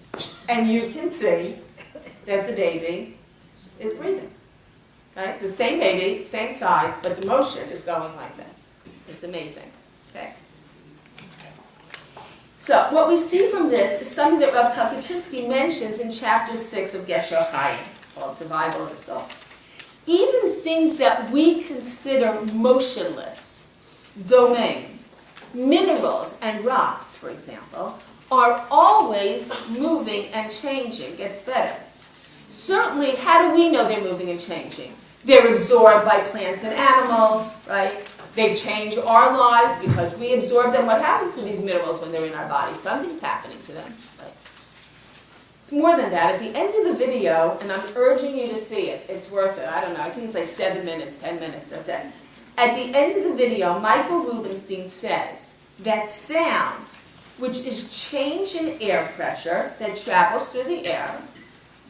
And you can see that the baby is breathing. Right? The same baby, same size, but the motion is going like this. It's amazing. Okay? So what we see from this is something that Rav Kaczynski mentions in chapter 6 of Gesher HaChaim, called Survival of the Soul. Even things that we consider motionless, domain, minerals and rocks, for example, are always moving and changing. Gets better. Certainly, how do we know they're moving and changing? They're absorbed by plants and animals, right? They change our lives because we absorb them. What happens to these minerals when they're in our body? Something's happening to them. Right? It's more than that. At the end of the video, and I'm urging you to see it, it's worth it. I don't know, I think it's 7 minutes, 10 minutes, that's it. At the end of the video, Michael Rubenstein says that sound, which is change in air pressure that travels through the air,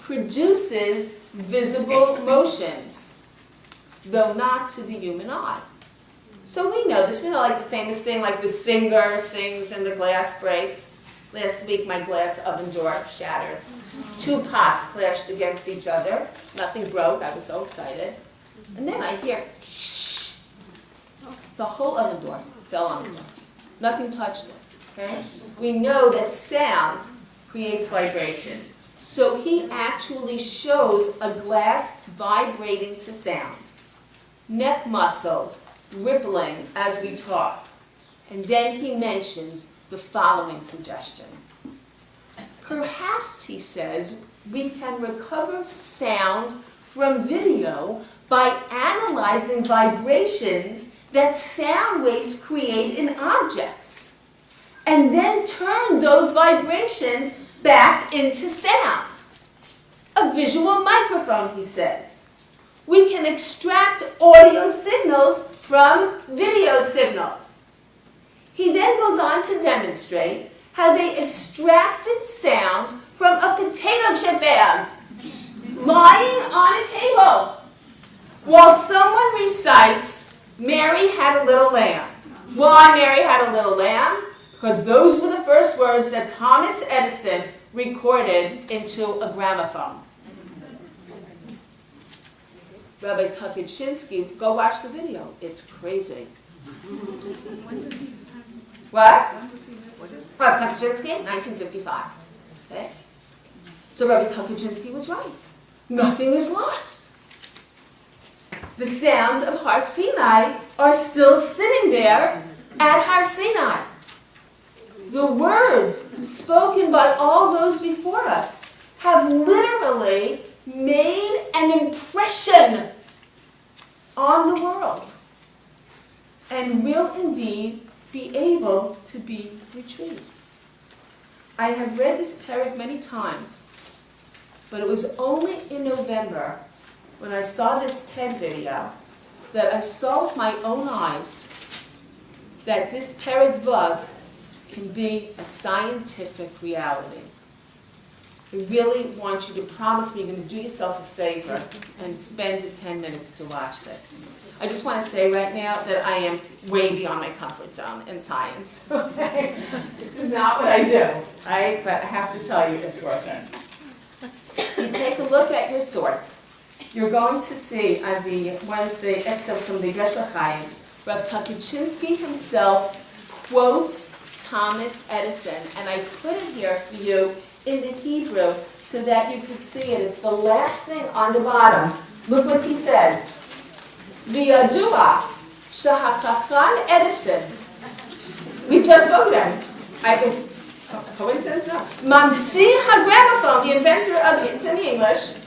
produces visible motions, though not to the human eye. So we know this. We know the famous thing, the singer sings and the glass breaks. Last week, my glass oven door shattered. 2 pots clashed against each other. Nothing broke. I was so excited. And then I hear, shh. The whole oven door fell on the floor. Nothing touched it. Okay? We know that sound creates vibrations. So he actually shows a glass vibrating to sound, neck muscles rippling as we talk. And then he mentions the following suggestion. Perhaps, he says, we can recover sound from video by analyzing vibrations that sound waves create in objects, and then turn those vibrations back into sound. A visual microphone, he says. We can extract audio signals from video signals. He then goes on to demonstrate how they extracted sound from a potato chip bag lying on a table while someone recites, Mary had a little lamb. Why Mary had a little lamb? Because those were the first words that Thomas Edison recorded into a gramophone. Rabbi Tukachinsky, go watch the video. It's crazy. What? Tukachinsky, 1955. Okay? So Rabbi Tukachinsky was right. Nothing is lost. The sounds of Har Sinai are still sitting there at Har Sinai. The words spoken by all those before us have literally made an impression on the world and will indeed be able to be retrieved. I have read this perek many times, but it was only in November when I saw this TED video that I saw with my own eyes that this perek Vav can be a scientific reality. I really want you to promise me you're going to do yourself a favor and spend the 10 minutes to watch this. I just want to say right now that I am way beyond my comfort zone in science. Okay? This is not what I do, right? But I have to tell you, it's worth it. You take a look at your source. You're going to see on the excerpt from the Yesh L'Chaim, Rav Tukachinsky himself quotes Thomas Edison, and I put it here for you in the Hebrew so that you could see it. It's the last thing on the bottom. Look what he says. V'yadua shehachacham Edison. We just spoke then. Coincidence? No. Mamtzi ha-gramophone, the inventor of it. It's in the English.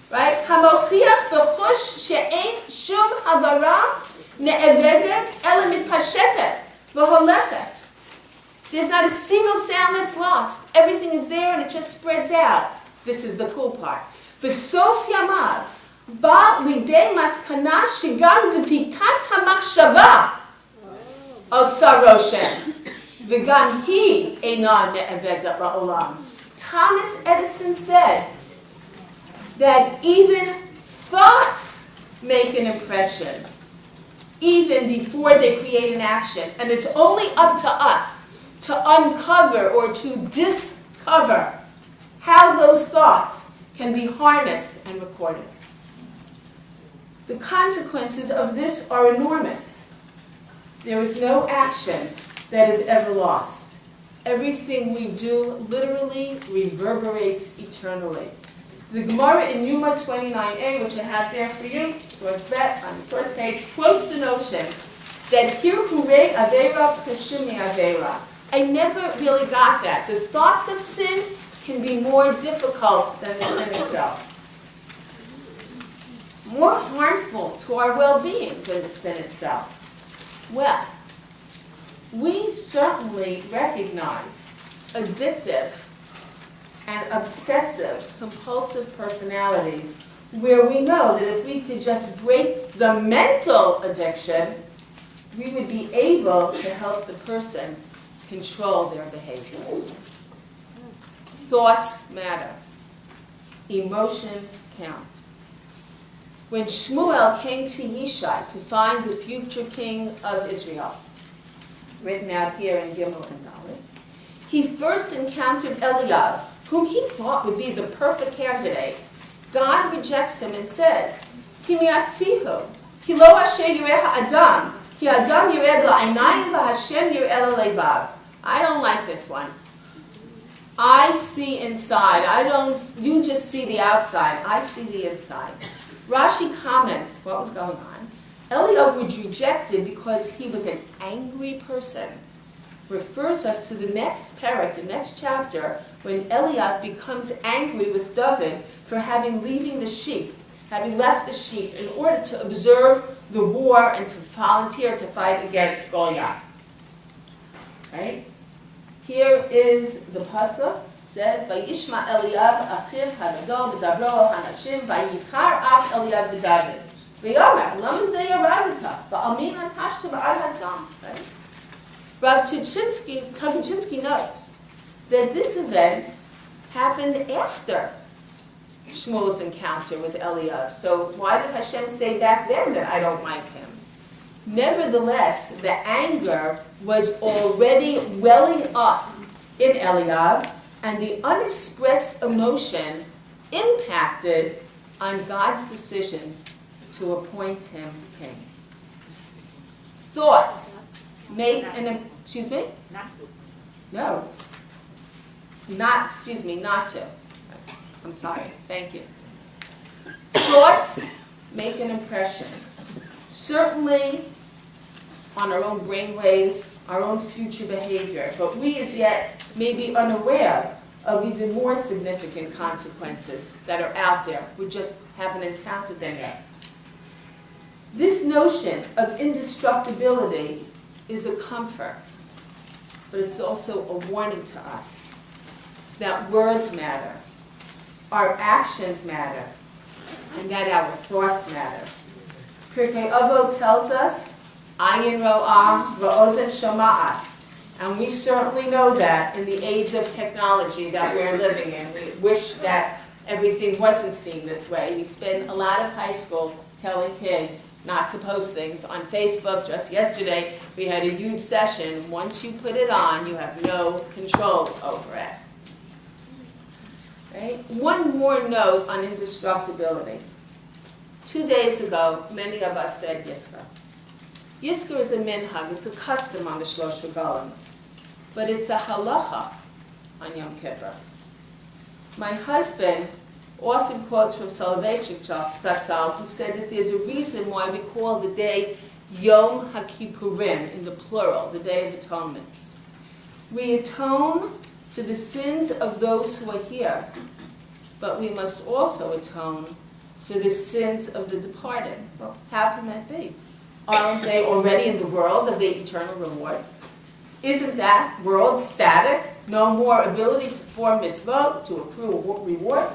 Right? Hamochiach b'chush she'ein shum havara ne'evedet ela mitpashetet v'holechet. There's not a single sound that's lost. Everything is there and it just spreads out. This is the cool part. B'sof yamav, ba lidei maskana shigam depikat hamachshava osa roshem, v'gam hi eina ne'evedet la'olam. Thomas Edison said that even thoughts make an impression, even before they create an action. And it's only up to us to uncover or to discover how those thoughts can be harnessed and recorded. The consequences of this are enormous. There is no action that is ever lost. Everything we do literally reverberates eternally. The Gemara in Yuma 29a, which I have there for you, source bet on the source page, quotes the notion that hirurei avera kashumi avera. I never really got that. The thoughts of sin can be more difficult than the sin itself. More harmful to our well-being than the sin itself. Well, we certainly recognize addictive and obsessive compulsive personalities where we know that if we could just break the mental addiction, we would be able to help the person control their behaviors. Thoughts matter. Emotions count. When Shmuel came to Yishai to find the future king of Israel, written out here in Gimel and Dalet, he first encountered Eliyav, whom he thought would be the perfect candidate. God rejects him and says, Ki mi'astihu, ki lo asher yireh ha'adam, ki adam yired la'einayim v'Hashem yireh levav. I don't like this one. I see inside. You just see the outside. I see the inside. Rashi comments what was going on. Eliyav was rejected because he was an angry person. Refers us to the next parak, the next chapter, when Eliyav becomes angry with David for having left the sheep in order to observe the war and to volunteer to fight against Goliath. Right? Here is the pasuk. Says, "Vayishma Eliyav achiv hagadol v'dabro al hanashim vayichar af Eliyav v'David v'yomer lama zeh yaradata v'amina tashta b'ad hatzam." Rav Kaczynski notes that this event happened after Shmuel's encounter with Eliyav. So why did Hashem say back then that I don't like him? Nevertheless, the anger was already welling up in Eliyav, and the unexpressed emotion impacted on God's decision to appoint him king. Thoughts make excuse me? Not to. No. Not to. I'm sorry. Thank you. Thoughts make an impression. Certainly on our own brainwaves, our own future behavior, but we as yet may be unaware of even more significant consequences that are out there. We just haven't encountered them yet. This notion of indestructibility is a comfort, but it's also a warning to us that words matter, our actions matter, and that our thoughts matter. Pirkei Avot tells us, Ayin ro'ah v'ozen shoma'at. And we certainly know that in the age of technology that we're living in. We wish that everything wasn't seen this way. We spend a lot of high school telling kids not to post things on Facebook. Just yesterday, we had a huge session. Once you put it on, you have no control over it. Right? One more note on indestructibility. 2 days ago, many of us said Yiskar. Yiskar is a minhag, it's a custom on the Shlosh Regalim, but it's a halacha on Yom Kippur. My husband often quotes from Soloveitchik Zatzal, who said that there's a reason why we call the day Yom HaKippurim, in the plural, the Day of Atonements. We atone for the sins of those who are here, but we must also atone for the sins of the departed. Well, how can that be? Aren't they already in the world of the eternal reward? Isn't that world static? No more ability to perform mitzvot, to accrue reward?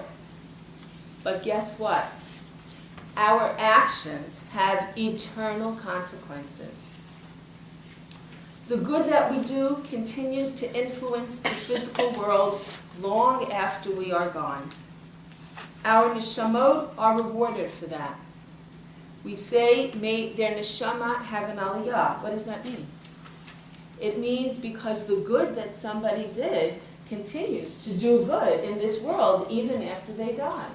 But guess what? Our actions have eternal consequences. The good that we do continues to influence the physical world long after we are gone. Our neshamot are rewarded for that. We say, may their neshama have an aliyah. What does that mean? It means because the good that somebody did continues to do good in this world even after they die.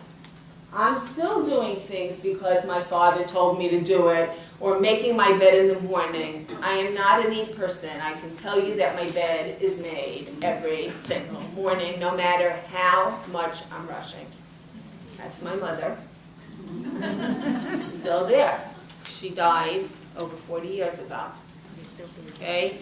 I'm still doing things because my father told me to do it, or making my bed in the morning. I am not a neat person. I can tell you that my bed is made every single morning, no matter how much I'm rushing. That's my mother. Still there. She died over 40 years ago. Okay?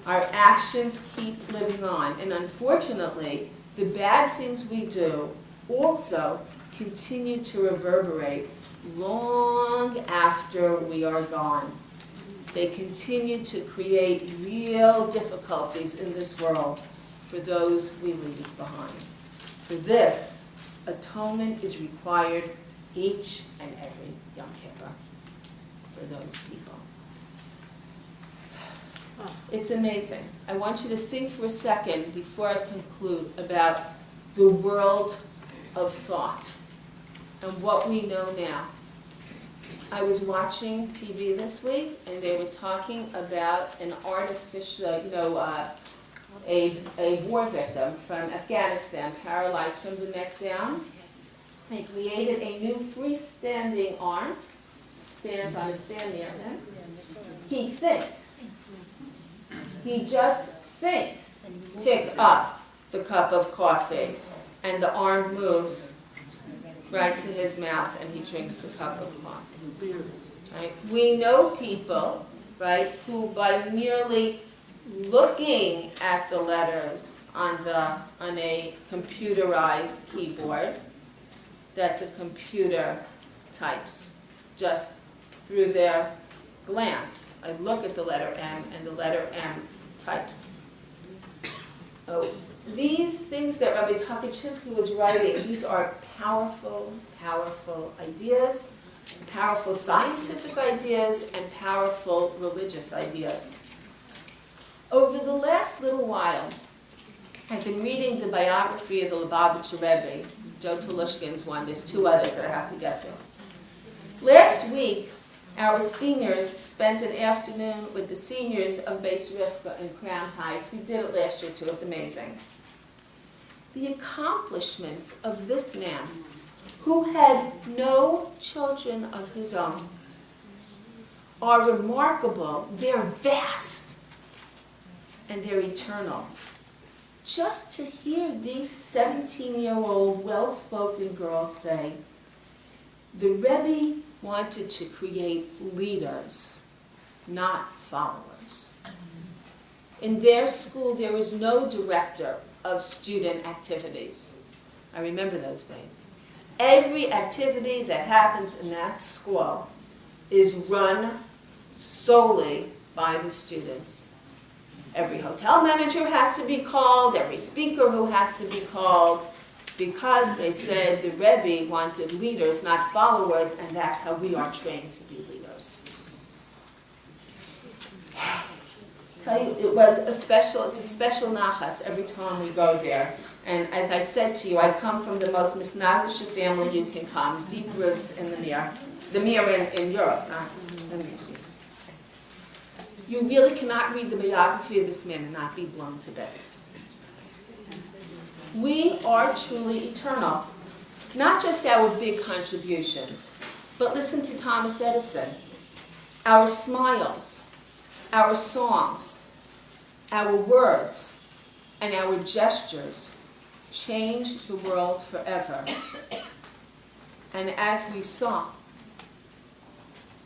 Our actions keep living on. And unfortunately, the bad things we do also continue to reverberate long after we are gone. They continue to create real difficulties in this world for those we leave behind. For this, atonement is required each and every Yom Kippur for those people. It's amazing. I want you to think for a second before I conclude about the world of thought and what we know now. I was watching TV this week, and they were talking about an artificial, a war victim from Afghanistan, paralyzed from the neck down. They created a new freestanding arm, stands on a stand near him. He thinks. He just thinks. Pick up the cup of coffee, and the arm moves right to his mouth, and he drinks the cup of coffee. Right? We know people, right, who by merely looking at the letters on a computerized keyboard, that the computer types just through their glance. I look at the letter M, and the letter M types. Oh, these things that Rabbi Tukachinsky was writing, these are powerful, powerful ideas, powerful scientific ideas, and powerful religious ideas. Over the last little while, I've been reading the biography of the Lubavitcher Rebbe, Joe Telushkin's one. There's two others that I have to get to. Last week, our seniors spent an afternoon with the seniors of Beis Rivka in Crown Heights. We did it last year too. It's amazing. The accomplishments of this man, who had no children of his own, are remarkable. They're vast, and they're eternal. Just to hear these 17-year-old well-spoken girls say, the Rebbe wanted to create leaders, not followers. In their school, there was no director of student activities. I remember those days. Every activity that happens in that school is run solely by the students. Every hotel manager has to be called, every speaker who has to be called, because they said the Rebbe wanted leaders, not followers, and that's how we are trained to be leaders. Tell you, it's a special nachas every time we go there. And as I said to you, I come from the most misnagish family you can come, deep roots in the Mir in Europe, not in the Mir. You really cannot read the biography of this man and not be blown to bits. We are truly eternal. Not just our big contributions, but listen to Thomas Edison. Our smiles, our songs, our words, and our gestures change the world forever. And as we saw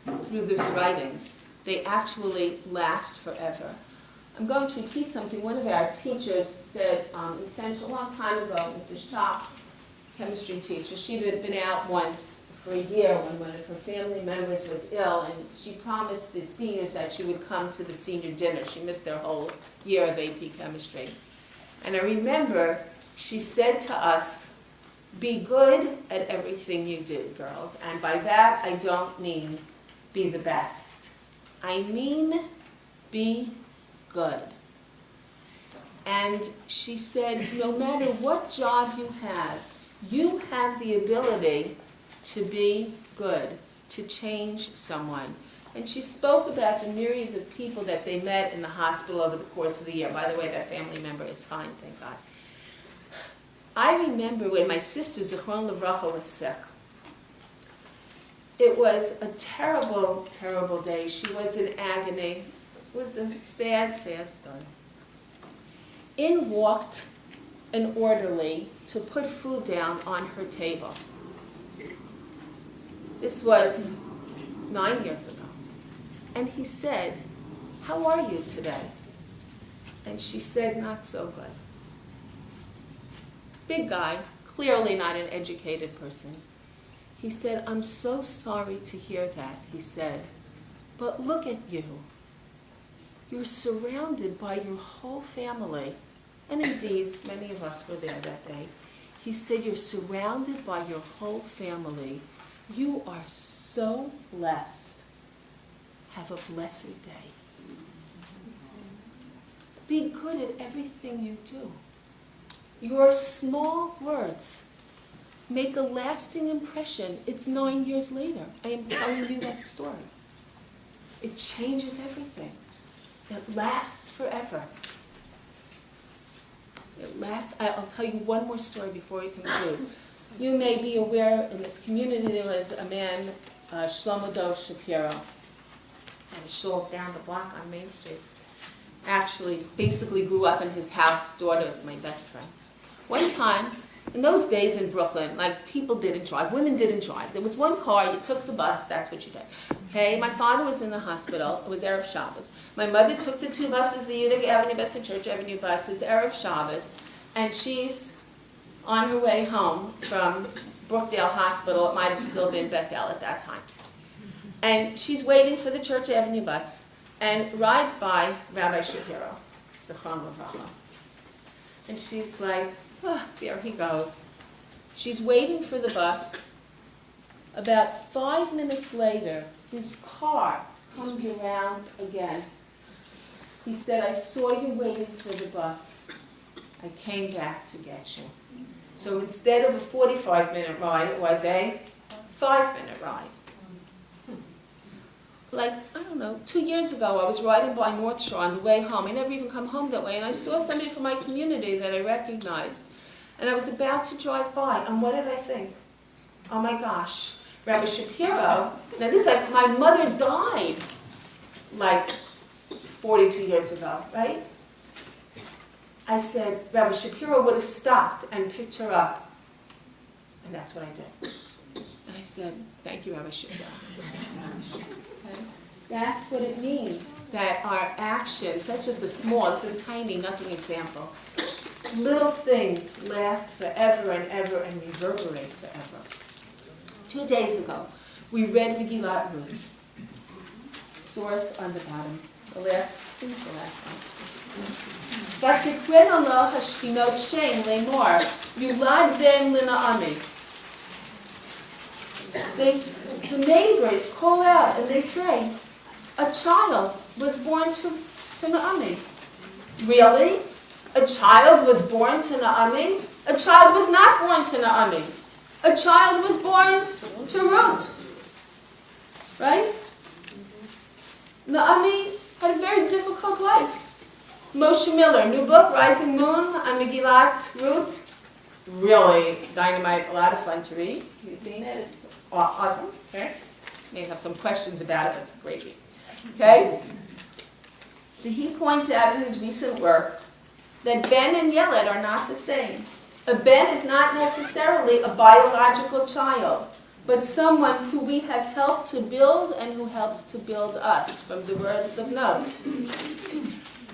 through these writings, they actually last forever. I'm going to repeat something one of our teachers said in Central a long time ago, Mrs. Chop, chemistry teacher. She'd been out once for a year when one of her family members was ill, and she promised the seniors that she would come to the senior dinner. She missed their whole year of AP chemistry. And I remember she said to us, be good at everything you do, girls. And by that, I don't mean be the best. I mean, be good. And she said, no matter what job you have the ability to be good, to change someone. And she spoke about the myriads of people that they met in the hospital over the course of the year. By the way, that family member is fine, thank God. I remember when my sister, Zichron Livracha, was sick. It was a terrible, terrible day. She was in agony. It was a sad, sad story. In walked an orderly to put food down on her table. This was 9 years ago. And he said, how are you today? And she said, not so good. Big guy, clearly not an educated person. He said, I'm so sorry to hear that, he said, but look at you. You're surrounded by your whole family. And indeed, many of us were there that day. He said, you're surrounded by your whole family. You are so blessed. Have a blessed day. Be good at everything you do. Your small words make a lasting impression. It's 9 years later. I am telling you that story. It changes everything. It lasts forever. It lasts. I'll tell you one more story before we conclude. You may be aware in this community there was a man, Shlomo Dov Shapiro, at a shul down the block on Main Street. actually basically grew up in his house. Daughter is my best friend. One time, in those days in Brooklyn, like, people didn't drive, women didn't drive. There was one car, you took the bus, that's what you did. Okay, my father was in the hospital, it was Erev Shabbos. My mother took the two buses, the Utica Avenue bus, the Church Avenue bus, it's Erev Shabbos, and she's on her way home from Brookdale Hospital, it might have still been Bethel at that time. And she's waiting for the Church Avenue bus, and rides by Rabbi Shapiro, Zichron Livracha. And she's like, oh, there he goes. She's waiting for the bus. About 5 minutes later, his car comes around again. He said, I saw you waiting for the bus. I came back to get you. So instead of a 45-minute ride, it was a 5-minute ride. Like, I don't know, 2 years ago, I was riding by North Shore on the way home. I never even come home that way, and I saw somebody from my community that I recognized. And I was about to drive by, and what did I think? Oh my gosh, Rabbi Shapiro. Now this, like, my mother died like 42 years ago, right? I said, Rabbi Shapiro would have stopped and picked her up. And that's what I did. And I said, thank you, Rabbi Shapiro. Okay? That's what it means, that our actions, that's just a small, it's a tiny, nothing example. Little things last forever and ever and reverberate forever. 2 days ago, we read Megillat Ruth. Source on the bottom. The last one. Vatikren Allah hashchinot shein lemor yulad ben l'naami. The neighbors call out and they say, a child was born to Naomi. Really? A child was born to Naomi? A child was not born to Naomi. A child was born to Ruth. Right? Naomi had a very difficult life. Moshe Miller, new book, Rising Moon on Megillat Ruth. Really dynamite, a lot of fun to read. You've seen it? It's awesome. Okay? You may have some questions about it, but it's a great read. Okay? So he points out in his recent work that Ben and Yeled are not the same. A Ben is not necessarily a biological child, but someone who we have helped to build and who helps to build us, from the word of no.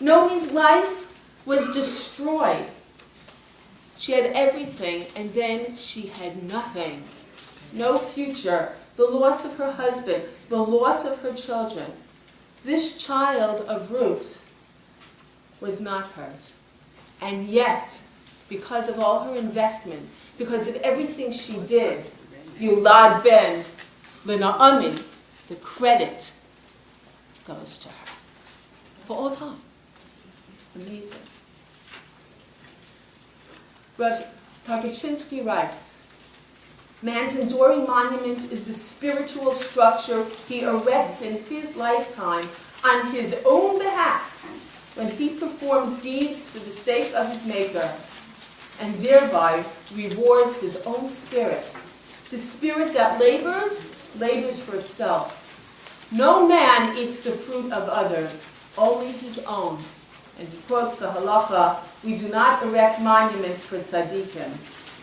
Nomi's life was destroyed. She had everything, and then she had nothing. No future, the loss of her husband, the loss of her children. This child of Ruth's was not hers. And yet, because of all her investment, because of everything she did, Yulad ben Naomi, the credit goes to her. For all time. Amazing. Rav Tarkachinsky writes, man's enduring monument is the spiritual structure he erects in his lifetime on his own behalf when he performs deeds for the sake of his Maker and thereby rewards his own spirit. The spirit that labors for itself. No man eats the fruit of others, only his own. And he quotes the halacha, we do not erect monuments for tzaddikim.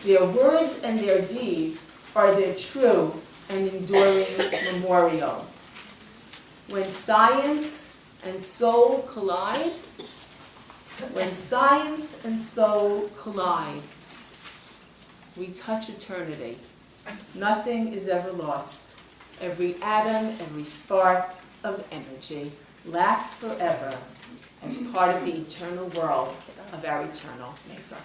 Their words and their deeds are their true and enduring memorial. When science and soul collide, we touch eternity. Nothing is ever lost. Every atom, every spark of energy lasts forever as part of the eternal world of our eternal Maker.